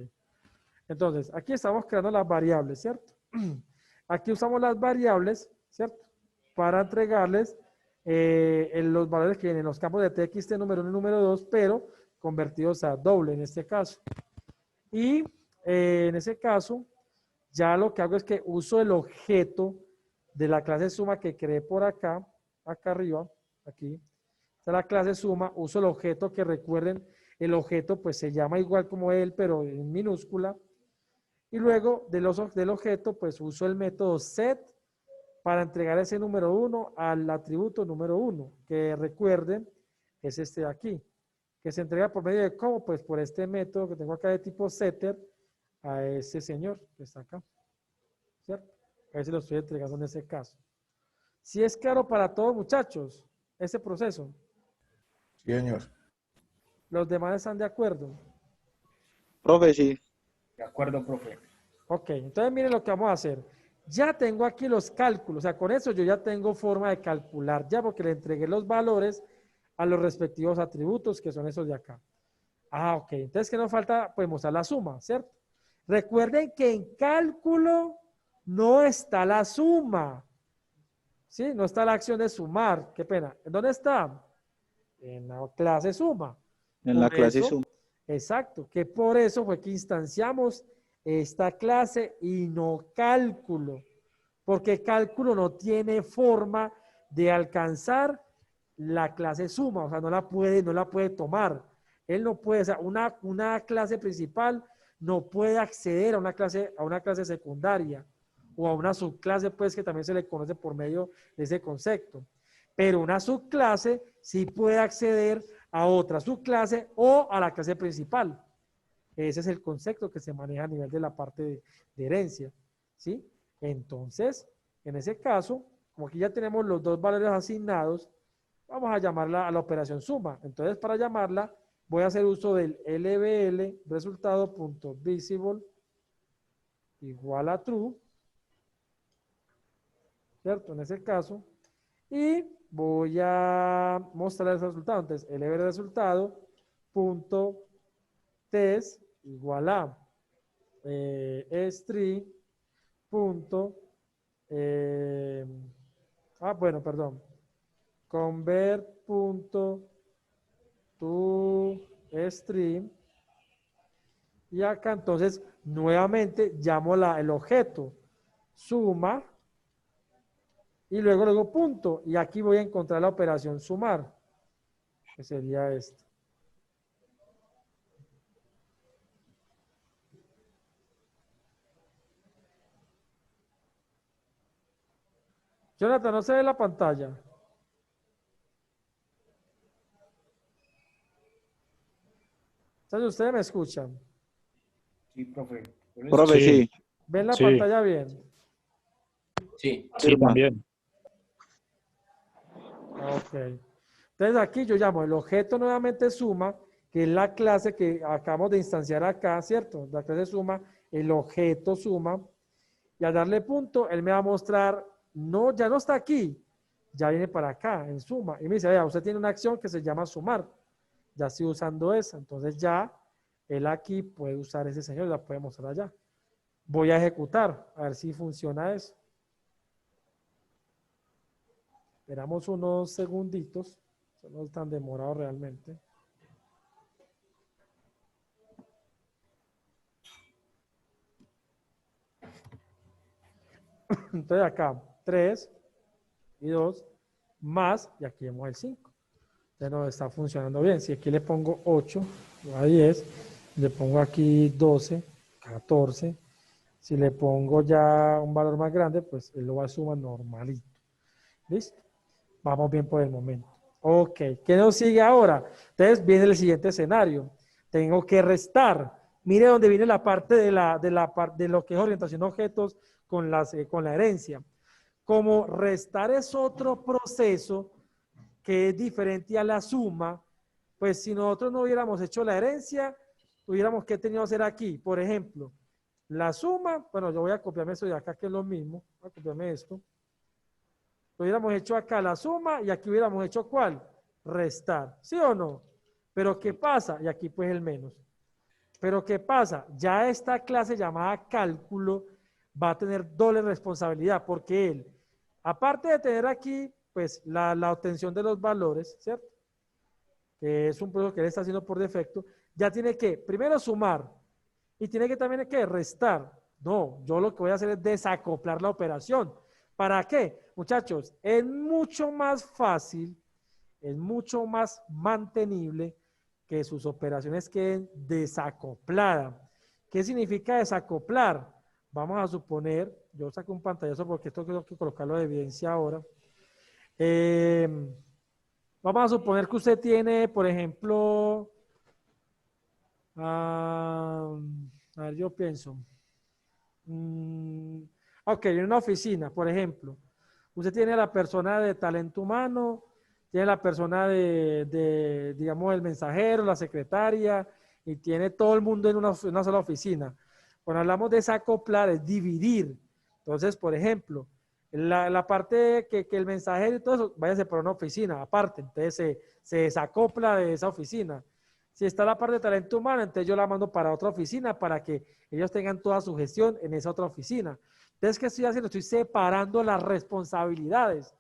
Entonces, aquí estamos creando las variables, ¿cierto? Aquí usamos las variables, ¿cierto? Para entregarles los valores que vienen en los campos de txt número 1 y número 2, pero convertidos a doble en este caso. Y en ese caso, ya lo que hago es que uso el objeto de la clase suma que creé por acá arriba, aquí. Esta es la clase suma, uso el objeto que recuerden, el objeto pues se llama igual como él, pero en minúscula. Y luego del objeto pues uso el método set para entregar ese número 1 al atributo número 1, que recuerden es este de aquí, que se entrega por medio de cómo, pues por este método que tengo acá de tipo setter a ese señor que está acá. ¿cierto? A ver si lo estoy entregando en ese caso. Si es claro para todos, muchachos, ese proceso. Sí, señor. ¿Los demás están de acuerdo? Profe, sí. De acuerdo, profe. Ok, entonces miren lo que vamos a hacer. Ya tengo aquí los cálculos, o sea, con eso yo ya tengo forma de calcular, ya porque le entregué los valores a los respectivos atributos, que son esos de acá. Ah, ok, entonces, ¿qué nos falta? Pues mostrar la suma, ¿cierto? Recuerden que en cálculo no está la suma, ¿sí? No está la acción de sumar, qué pena. ¿En dónde está? En la clase suma. En la Por clase eso, suma. exacto, que por eso fue que instanciamos esta clase y no cálculo, porque cálculo no tiene forma de alcanzar la clase suma, o sea, no la puede tomar. Él no puede, o sea, una clase principal no puede acceder a una clase secundaria o a una subclase, pues, que también se le conoce por medio de ese concepto. Pero una subclase sí puede acceder a otra subclase o a la clase principal. Ese es el concepto que se maneja a nivel de la parte de herencia, ¿sí? Entonces, en ese caso, como aquí ya tenemos los dos valores asignados, vamos a llamarla a la operación suma. Entonces, para llamarla, voy a hacer uso del LBL, resultado.visible igual a true, ¿cierto? En ese caso, y voy a mostrar el resultado. Entonces, LBL resultado punto test igual a string punto bueno, perdón, convert punto to string, y acá entonces nuevamente llamo el objeto suma y luego punto, y aquí voy a encontrar la operación sumar, que sería esto. Jonathan, ¿no se ve la pantalla? Entonces, ¿ustedes me escuchan? Sí, profe. Profe, sí. ¿Ven la Sí. pantalla bien? Sí. Sí, también. Ok. Entonces aquí yo llamo el objeto nuevamente suma, que es la clase que acabamos de instanciar acá, ¿cierto? La clase suma, el objeto suma, y al darle punto, él me va a mostrar, no, ya no está aquí, ya viene para acá, en suma, y me dice, vea, usted tiene una acción que se llama sumar, ya estoy usando esa, entonces ya, él aquí puede usar ese señor, la puede mostrar allá. Voy a ejecutar, a ver si funciona eso. Esperamos unos segunditos, no es tan demorado realmente. Entonces acá, 3 y 2 más, y aquí vemos el 5. Ya no está funcionando bien. Si aquí le pongo 8, a 10, le pongo aquí 12, 14. Si le pongo ya un valor más grande, pues él lo va a sumar normalito. ¿Listo? Vamos bien por el momento. Ok, ¿qué nos sigue ahora? Entonces viene el siguiente escenario. Tengo que restar. Mire dónde viene la parte de lo que es orientación de objetos con la herencia. Como restar es otro proceso que es diferente a la suma, pues si nosotros no hubiéramos hecho la herencia, hubiéramos que tenido que hacer aquí. Por ejemplo, la suma, bueno, yo voy a copiarme eso de acá que es lo mismo. Voy a copiarme esto. Hubiéramos hecho acá la suma y aquí hubiéramos hecho ¿cuál? Restar, ¿sí o no? Pero ¿qué pasa? Y aquí pues el menos. Pero ¿qué pasa? Ya esta clase llamada cálculo va a tener doble responsabilidad porque él, aparte de tener aquí pues la obtención de los valores, ¿cierto? Que es un proceso que él está haciendo por defecto, ya tiene que primero sumar y tiene que también que restar. No, yo lo que voy a hacer es desacoplar la operación. ¿Para qué? Muchachos, es mucho más fácil, es mucho más mantenible que sus operaciones queden desacopladas. ¿Qué significa desacoplar? Vamos a suponer, yo saco un pantallazo porque esto tengo que colocarlo de evidencia ahora. Vamos a suponer que usted tiene, por ejemplo, a ver, yo pienso, Ok, en una oficina, por ejemplo, usted tiene a la persona de talento humano, tiene la persona digamos, el mensajero, la secretaria, y tiene todo el mundo en una sola oficina. Cuando hablamos de desacoplar, es dividir. Entonces, por ejemplo, la parte que el mensajero y todo eso, váyase por una oficina aparte, entonces se desacopla de esa oficina. Si está la parte de talento humano, entonces yo la mando para otra oficina para que ellos tengan toda su gestión en esa otra oficina. Entonces, ¿qué estoy haciendo? Estoy separando las responsabilidades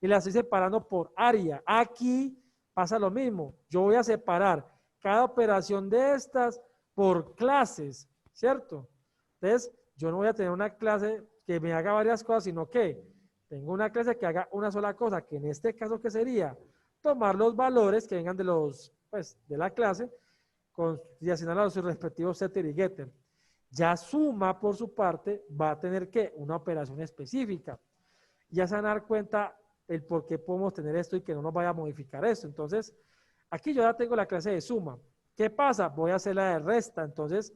y las estoy separando por área. Aquí pasa lo mismo. Yo voy a separar cada operación de estas por clases, ¿cierto? Entonces, yo no voy a tener una clase que me haga varias cosas, sino que tengo una clase que haga una sola cosa, que en este caso, ¿qué sería? Tomar los valores que vengan de la clase y asignarlos a sus respectivos setter y getter. Ya Suma, por su parte, va a tener una operación específica. Ya se van a dar cuenta el por qué podemos tener esto y que no nos vaya a modificar esto. Entonces, aquí yo ya tengo la clase de suma. ¿Qué pasa? Voy a hacer la de resta. Entonces,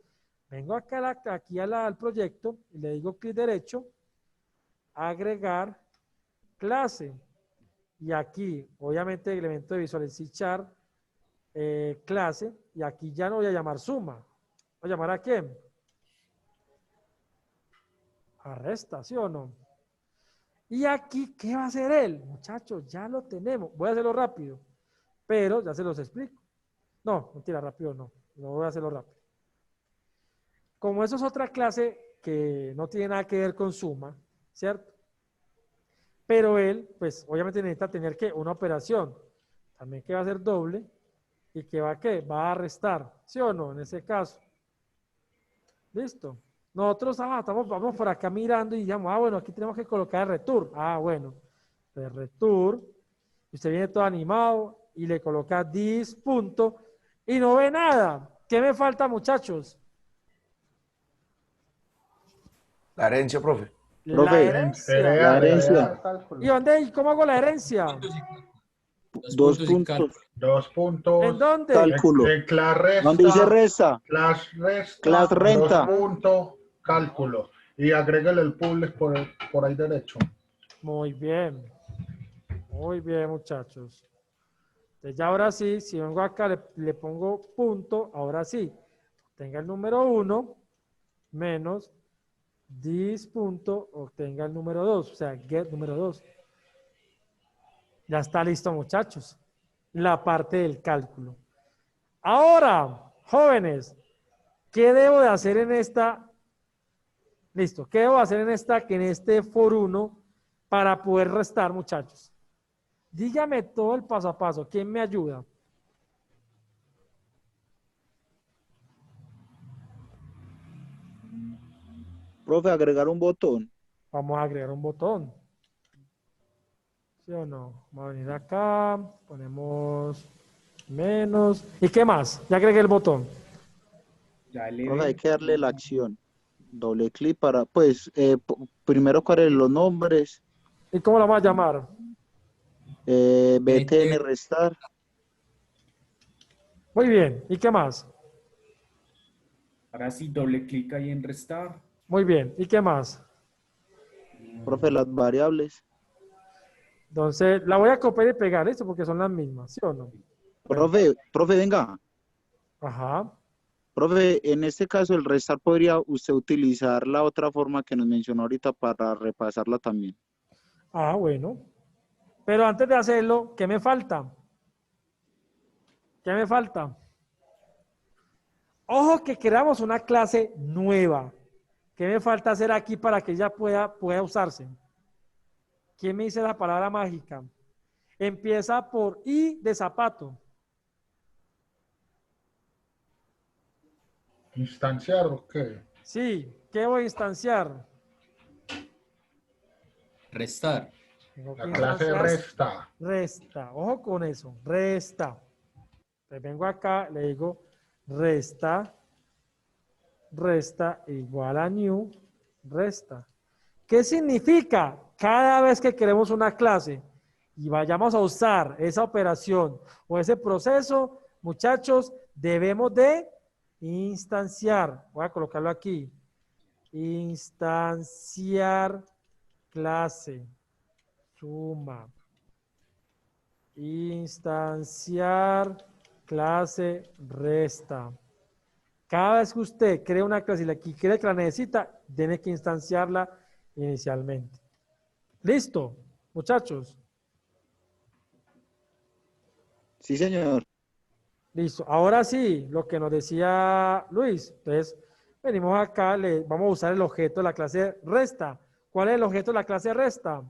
vengo acá, al proyecto y le digo clic derecho, agregar clase. Y aquí, obviamente, el elemento de Visual C Sharp, clase, y aquí ya no voy a llamar suma. ¿Voy a llamar a quién? A resta, ¿sí o no? Y aquí, ¿qué va a hacer él? Muchachos, ya lo tenemos. Voy a hacerlo rápido, pero ya se los explico. No, mentira, rápido no. No voy a hacerlo rápido. Como eso es otra clase que no tiene nada que ver con suma, ¿cierto? Pero él, pues, obviamente necesita tener, ¿qué? Una operación. También que va a ser doble y que va, ¿qué? Va a restar, ¿sí o no? En ese caso. ¿Listo? Nosotros vamos por acá mirando y digamos, bueno, aquí tenemos que colocar el return. Bueno, el return, usted viene todo animado y le coloca this punto y no ve nada. ¿Qué me falta, muchachos? La herencia, profe. La herencia. La herencia. ¿Y cómo hago la herencia? Dos puntos. 2 puntos. ¿En dónde? Cálculo. En clase resta. ¿Dónde dice resta? Clase resta. Clase renta. 2 puntos. Cálculo. Y agrégale el public por ahí derecho. Muy bien. Muy bien, muchachos. Entonces ya ahora sí, si vengo acá, le pongo punto, ahora sí. Tenga el número 1 menos this punto, obtenga el número 2, o sea, get número 2. Ya está listo, muchachos. La parte del cálculo. Ahora, jóvenes, ¿qué debo de hacer en esta? Listo, ¿qué debo hacer en este for 1 para poder restar, muchachos? Dígame todo el paso a paso. ¿Quién me ayuda? Profe, agregar un botón. Vamos a agregar un botón. ¿Sí o no? Vamos a venir acá, ponemos menos. ¿Y qué más? Ya agregué el botón. Profe, hay que darle la acción. Doble clic para, pues, primero cuáles los nombres. ¿Y cómo la vamos a llamar? BTN restar. Muy bien. ¿Y qué más? Ahora sí, doble clic ahí en restar. Muy bien. ¿Y qué más? Profe, las variables. Entonces, la voy a copiar y pegar, ¿listo? Porque son las mismas, ¿sí o no? Profe, venga. Ajá. Profe, en este caso el restar podría usted utilizar la otra forma que nos mencionó ahorita para repasarla también. Bueno. Pero antes de hacerlo, ¿qué me falta? ¿Qué me falta? Ojo que creamos una clase nueva. ¿Qué me falta hacer aquí para que ella pueda usarse? ¿Quién me dice la palabra mágica? Empieza por I de zapato. ¿Instanciar o qué? Sí, ¿qué voy a instanciar? Restar. La clase resta. Resta, ojo con eso, resta. Entonces vengo acá, le digo resta igual a new, resta. ¿Qué significa? Cada vez que queremos una clase y vayamos a usar esa operación o ese proceso, muchachos, debemos de instanciar. Voy a colocarlo aquí. instanciar clase, suma, instanciar clase, resta. Cada vez que usted crea una clase y cree que la necesita, tiene que instanciarla inicialmente. ¿Listo, muchachos? Sí, señor. Listo. Ahora sí, lo que nos decía Luis. Entonces, venimos acá, vamos a usar el objeto de la clase resta. ¿Cuál es el objeto de la clase resta?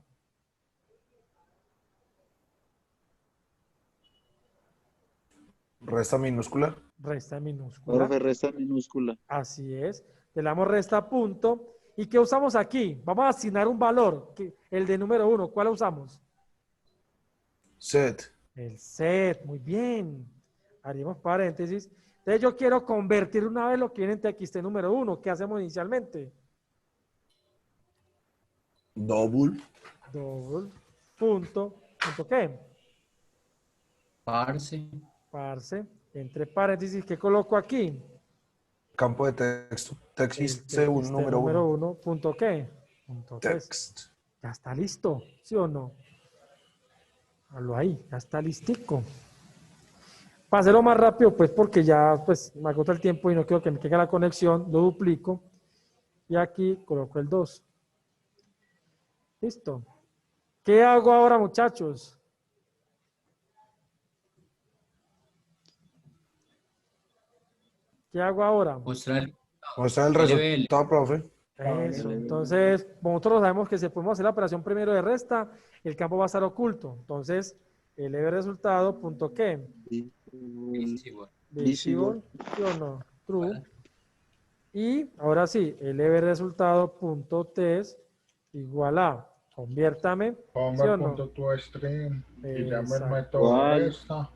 Resta minúscula. Resta minúscula. Profe, resta minúscula. Así es. Le damos resta punto. ¿Y qué usamos aquí? Vamos a asignar un valor, el de número 1. ¿Cuál usamos? Set. El set. Muy bien. Haríamos paréntesis. Entonces yo quiero convertir una vez lo que viene en TXT número 1. ¿Qué hacemos inicialmente? Double. Double. Punto. ¿Punto qué? Parse. Parse. Entre paréntesis, ¿qué coloco aquí? Campo de texto. Text TXT número 1. ¿Punto qué? Punto Text. Ya está listo, ¿sí o no? Hazlo ahí, ya está listico. Para hacerlo más rápido, pues porque ya pues, me agota el tiempo y no quiero que me caiga la conexión, lo duplico. Y aquí coloco el 2. Listo. ¿Qué hago ahora, muchachos? ¿Qué hago ahora? Mostrar el resultado, profe. Eso, entonces, nosotros sabemos que si podemos hacer la operación primero de resta, el campo va a estar oculto. Entonces, el resultado, punto qué. Visible, ¿sí o no? True. Y ahora sí, el resultado, punto test, igual a, conviértame, ¿sí o no? Convert.toString y llame el Exacto. método resta.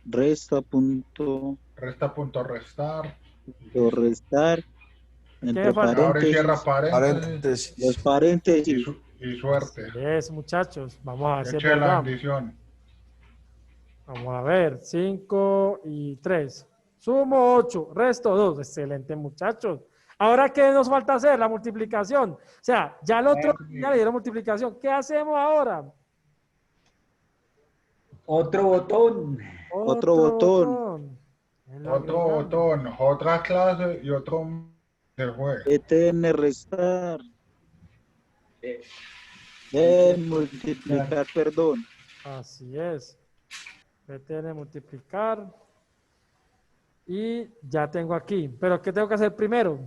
Resta punto. Resta punto restar. Restar. Entre Ahora cierra paréntesis. Los paréntesis. Y suerte. Así es, muchachos. Vamos a ver si es Eche la verdad. bendición. Vamos a ver. 5 y 3. Sumo 8. Resto 2. Excelente, muchachos. Ahora, ¿qué nos falta hacer? La multiplicación. O sea, ya el otro ya le dieron multiplicación. ¿Qué hacemos ahora? Otro botón. Otro botón. Otro botón. Otra clase y otro se juega. ETN restar. Multiplicar, perdón. Así es. BTN multiplicar. Y ya tengo aquí. ¿Pero qué tengo que hacer primero?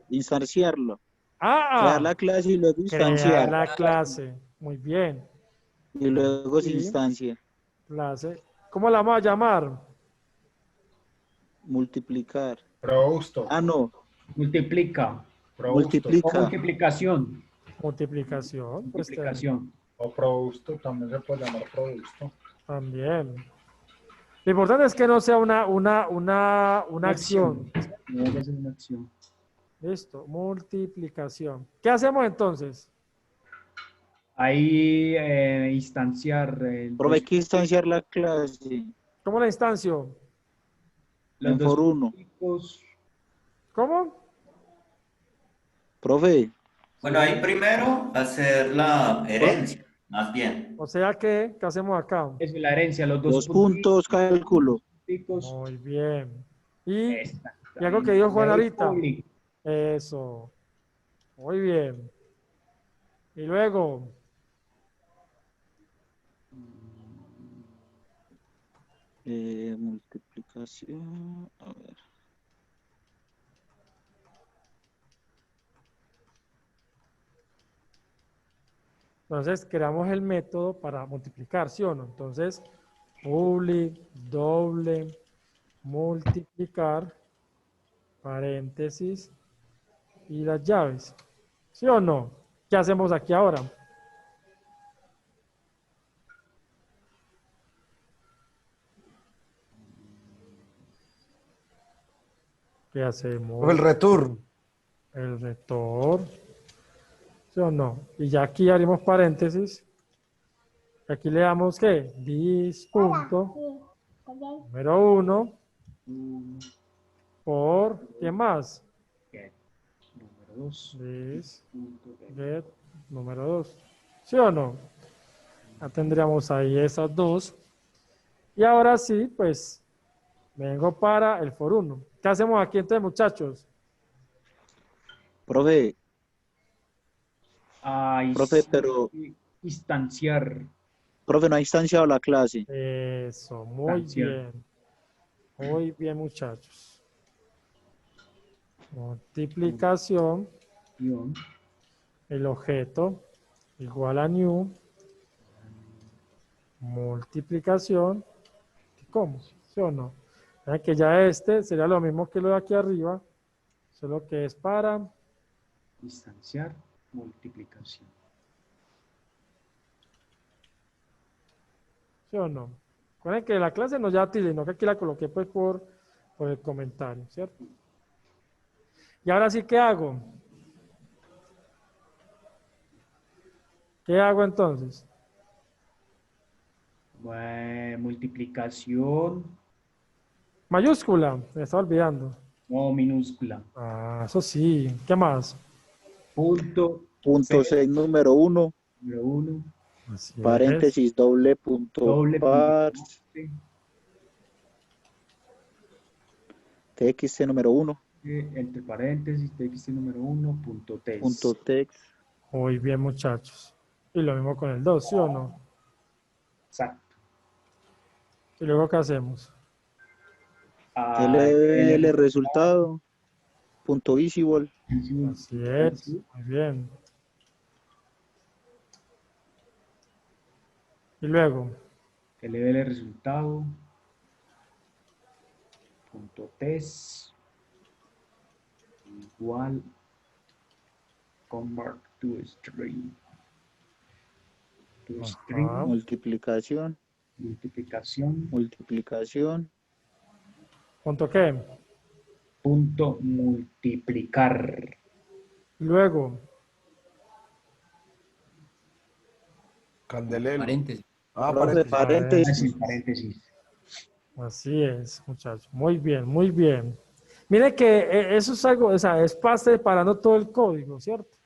Instanciarlo. Crear la clase y luego Crear instanciar. la clase. Muy bien. Y luego se Sí. instancia. Clase. ¿Cómo la vamos a llamar? Multiplicar. Producto. Ah, no. Multiplica. Multiplica. O multiplicación. Multiplicación. Multiplicación. O producto, también se puede llamar producto. También. Lo importante es que no sea una acción. No debe ser una acción. Listo. Multiplicación. ¿Qué hacemos entonces? Ahí instanciar. Pero hay que instanciar la clase. ¿Cómo la instancio? Los por dos uno. tipos. ¿Cómo? Profe. Bueno, ahí primero hacer la herencia, más bien. O sea que, ¿qué hacemos acá? Es la herencia, los Dos puntos, cálculo. Muy bien. Y Exactamente. algo que dijo Juan Le doy ahorita. public. Eso. Muy bien. Y luego. Multiplicación. A ver. Entonces, creamos el método para multiplicar, ¿sí o no? Entonces, public, doble, multiplicar, paréntesis, y las llaves. ¿Sí o no? ¿Qué hacemos aquí ahora? ¿Qué hacemos? El return. El return. ¿Sí o no? Y ya aquí abrimos paréntesis. Aquí le damos ¿qué? This punto. Número 1. Por, ¿qué más? 2. This, get, número 2. ¿Sí o no? Ya tendríamos ahí esas dos. Y ahora sí, pues, vengo para el for 1. ¿Qué hacemos aquí entonces, muchachos? Profe, profe, pero, Instanciar. profe, no ha instanciado la clase. Eso, muy Instanciar. bien. Muy bien, muchachos. Multiplicación, Guión. el objeto igual a new, multiplicación, ¿cómo? ¿Sí o no? Vean que ya este sería lo mismo que lo de aquí arriba, solo que es para Instanciar. Multiplicación. ¿sí o no? Recuerden que la clase no ya tilde, no que aquí la coloqué pues por el comentario, ¿cierto? Y ahora sí, ¿qué hago? ¿Qué hago entonces? Multiplicación. Mayúscula, me estaba olvidando. No, minúscula. Ah, eso sí. ¿Qué más? Punto. Punto 6, número 1, Número 1. Así es. paréntesis, doble punto Doble par, punto. txt número 1, Entre paréntesis, txt número 1, punto text. punto text, Muy bien, muchachos. Y lo mismo con el 2, ¿sí o no? Exacto. ¿Y luego qué hacemos? LL resultado, punto visible, Así es. Muy bien. Y luego, LL resultado. Punto test. Igual. Convert to string. To string. ajá, multiplicación, Multiplicación. multiplicación, ¿punto qué? Punto multiplicar. Luego, Candelero. Paréntesis. Ah, profe, paréntesis. paréntesis, así es, muchachos. Muy bien, muy bien. Mire que eso es algo, o sea, es para separando todo el código, ¿cierto?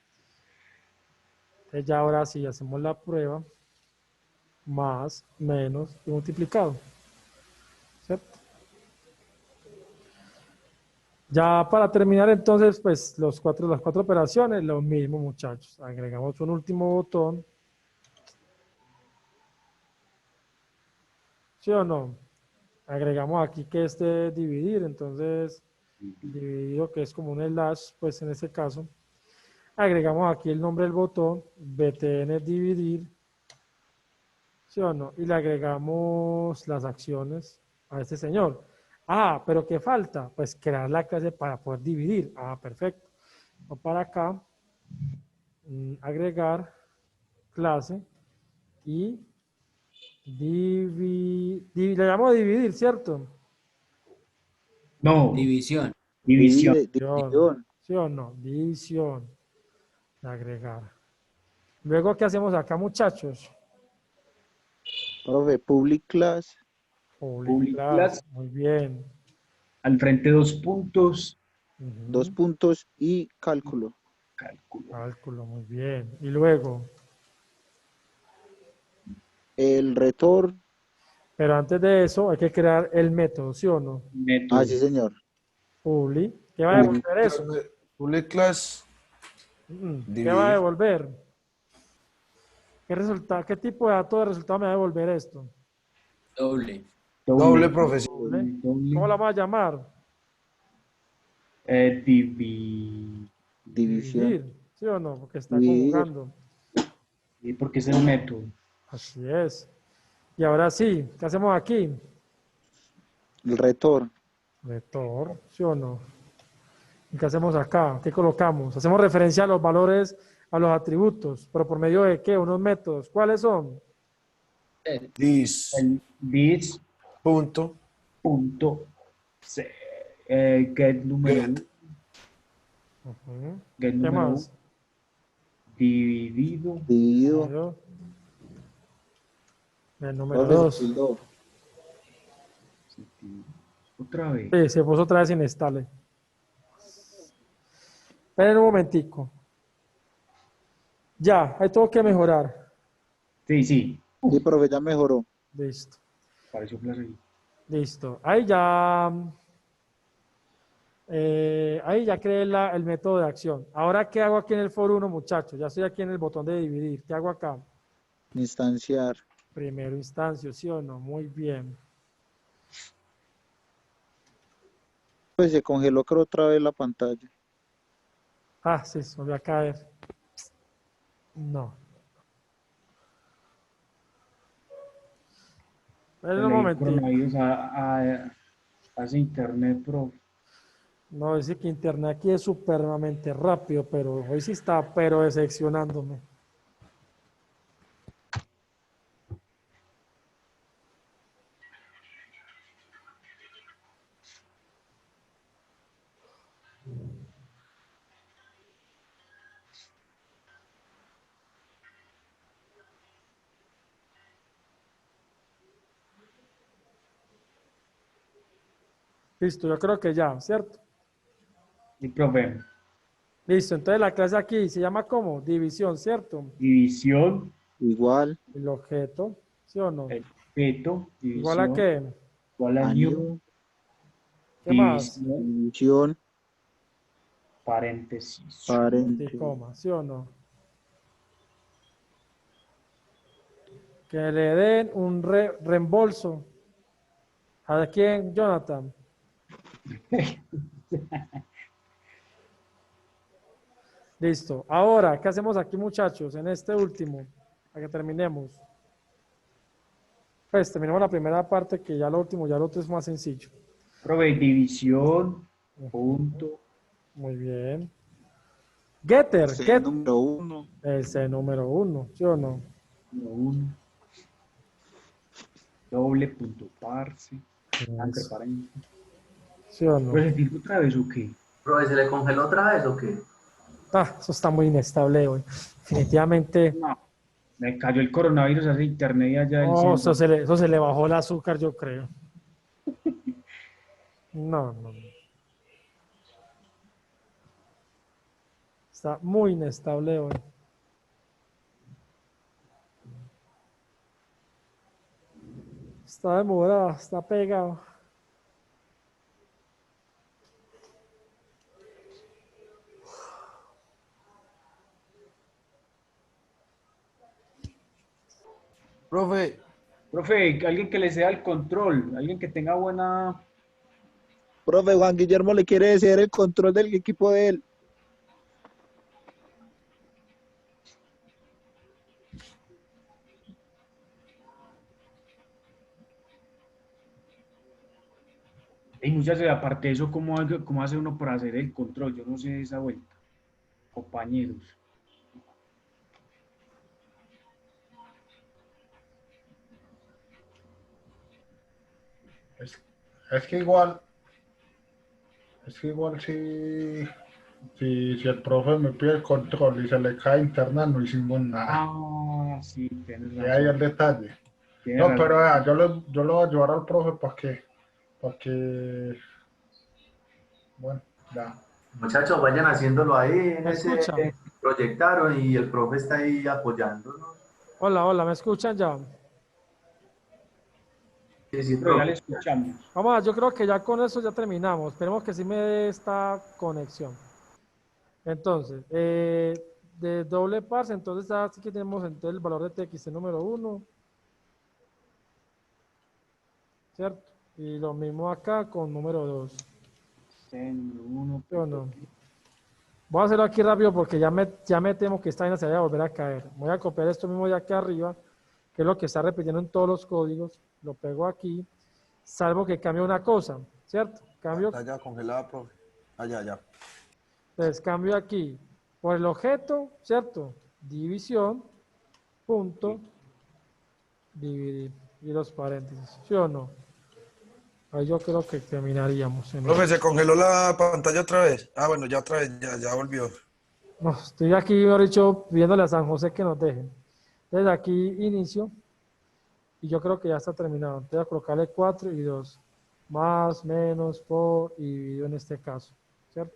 Entonces ya ahora sí hacemos la prueba. Más, menos y multiplicado. ¿Cierto? Ya para terminar entonces, pues las cuatro operaciones, lo mismo muchachos. Agregamos un último botón. ¿Sí o no? Agregamos aquí que este dividir, entonces dividido que es como un slash, pues en este caso. Agregamos aquí el nombre del botón, btn dividir. ¿Sí o no? Y le agregamos las acciones a este señor. Ah, pero ¿qué falta? Pues crear la clase para poder dividir. Ah, perfecto. O para acá, agregar clase y le llamo dividir, ¿cierto? No. División. División. división, ¿Sí o no? División. Agregar. Luego, ¿qué hacemos acá, muchachos? profe, public class, Public class. Muy bien. Al frente 2 puntos. Ujú. 2 puntos y cálculo, Cálculo, muy bien. Y luego, el retorno, pero antes de eso hay que crear el método, ¿sí o no? Método. sí señor, Public. ¿Qué va a devolver eso? Public class. ¿Qué va a devolver? ¿Qué tipo de dato de resultado me va a devolver esto? Doble. Doble profesión. Doble. ¿Cómo la vamos a llamar? división, Dividir, ¿sí o no? Porque está Dividir. conjugando. Sí, porque es el método. Así es. Y ahora sí, ¿qué hacemos aquí? el retorno, Vector, ¿sí o no? ¿Y qué hacemos acá? ¿Qué colocamos? Hacemos referencia a los valores, a los atributos, pero por medio de qué? Unos métodos. ¿Cuáles son? This. This Punto. punto get número Get. 1. Ujú. Get ¿Qué número 1. más? Dividido. dividido, El número profe, 2. se tildó. Otra vez. Sí, se puso otra vez sin instale. Esperen un momentico. Ya, hay todo que mejorar. Sí, sí. Sí, profe, ya mejoró. Listo. Pareció un placer. Listo. Ahí ya creé el método de acción. Ahora, ¿qué hago aquí en el foro 1, muchachos? Ya estoy aquí en el botón de dividir. ¿Qué hago acá? Instanciar. Primero instancio, ¿sí o no? Muy bien. Pues se congeló creo otra vez la pantalla. Ah, sí, se volvió a caer. No. Esperen un momentito. Coronavirus a ese internet, profe. No, dice que internet aquí es supremamente rápido, pero hoy sí está, pero decepcionándome. Listo, yo creo que ya, ¿cierto? Y profe, Listo, entonces la clase aquí se llama ¿cómo? División, ¿cierto? división, Igual. El objeto, ¿sí o no? el objeto, ¿Igual a división, qué? igual a A new, new. ¿Qué más? división, División. paréntesis. Sí, Paréntesis. coma, ¿sí o no? Que le den un reembolso. ¿A quién, Jonathan? Listo. Ahora, ¿qué hacemos aquí, muchachos? En este último, para que terminemos. Pues terminamos la primera parte, que ya lo último, ya lo otro es más sencillo. Profe, división, punto, Muy bien. Getter, C get número 1. el C número 1, ¿sí o no? uno, doble punto parse, entre Eso. paréntesis. ¿Sí o no? ¿Puedes decir otra vez o qué? Profe, ¿se le congeló otra vez o qué? Ah, eso está muy inestable hoy. Definitivamente. No, me cayó el coronavirus a ese internet y allá del Oh, centro. eso se le bajó el azúcar, yo creo. No, no, no. Está muy inestable hoy. Está demorado, está pegado. Profe, Profe, alguien que le sea el control, alguien que tenga buena... Profe, Juan Guillermo le quiere ceder el control del equipo de él. Y muchachos, aparte de eso, ¿cómo hace uno para hacer el control? Yo no sé esa vuelta. Compañeros. Es que igual, si el profe me pide el control y se le cae internet, no hicimos nada. Ah, sí, tienes Y ahí razón. el detalle. Tienes No, razón. pero vea, yo le voy a ayudar al profe para que, bueno, ya. Muchachos, vayan haciéndolo ahí en ¿Me ese escuchan? proyectaron y el profe está ahí apoyándonos. Hola, hola, ¿me escuchan ya? Sí, sí, Pero ya le profe. escuchamos. Vamos, yo creo que ya con eso ya terminamos. Esperemos que sí me dé esta conexión. Entonces, de doble parse, entonces así que tenemos entonces el valor de txt número 1, ¿cierto? Y lo mismo acá con número 2, Uno, ¿sí o no? Voy a hacerlo aquí rápido porque ya me temo que esta vaina se vaya a volver a caer. Voy a copiar esto mismo de acá arriba, que es lo que está repitiendo en todos los códigos. Lo pego aquí, salvo que cambie una cosa, ¿cierto? Cambio, pantalla congelada, profe. Allá, ya. entonces cambio aquí por el objeto, ¿cierto? División, punto, dividir y los paréntesis, ¿sí o no? Ahí yo creo que terminaríamos. Profe, ¿se congeló la pantalla otra vez? Ah, bueno, ya otra vez, ya volvió. No, estoy aquí, mejor dicho, pidiéndole a San José que nos dejen. Entonces aquí inicio y yo creo que ya está terminado. Entonces voy a colocarle 4 y 2. Más, menos, por y dividido en este caso, ¿cierto?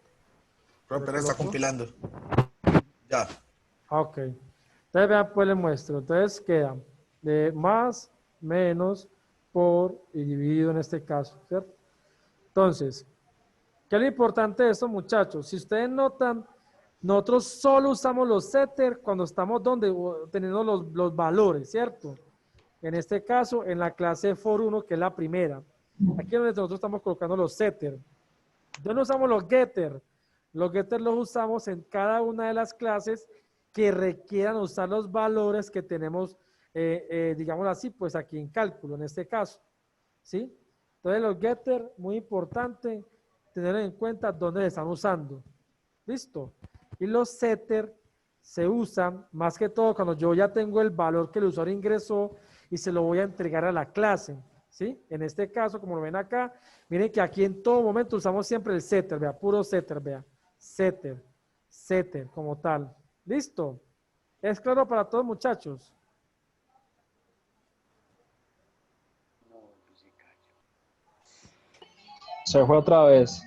Profe, pero está compilando. Ya. Ok. Entonces, vean, pues les muestro. Entonces queda de más, menos, por y dividido en este caso, ¿cierto? Entonces, ¿qué es lo importante de esto, muchachos? Si ustedes notan, nosotros solo usamos los setter cuando estamos teniendo los valores, ¿cierto? En este caso, en la clase for1, que es la primera. Aquí es donde nosotros estamos colocando los setter. Entonces no usamos los getter. Los getter los usamos en cada una de las clases que requieran usar los valores que tenemos, digamos así, pues aquí en cálculo, en este caso. ¿Sí? Entonces los getter, muy importante tener en cuenta dónde se están usando. ¿Listo? Y los setter se usan más que todo cuando yo ya tengo el valor que el usuario ingresó y se lo voy a entregar a la clase. ¿Sí? En este caso, como lo ven acá, miren que aquí en todo momento usamos siempre el setter, vea, puro setter, vea. Setter, setter como tal. ¿Listo? ¿Es claro para todos, muchachos? Se fue otra vez.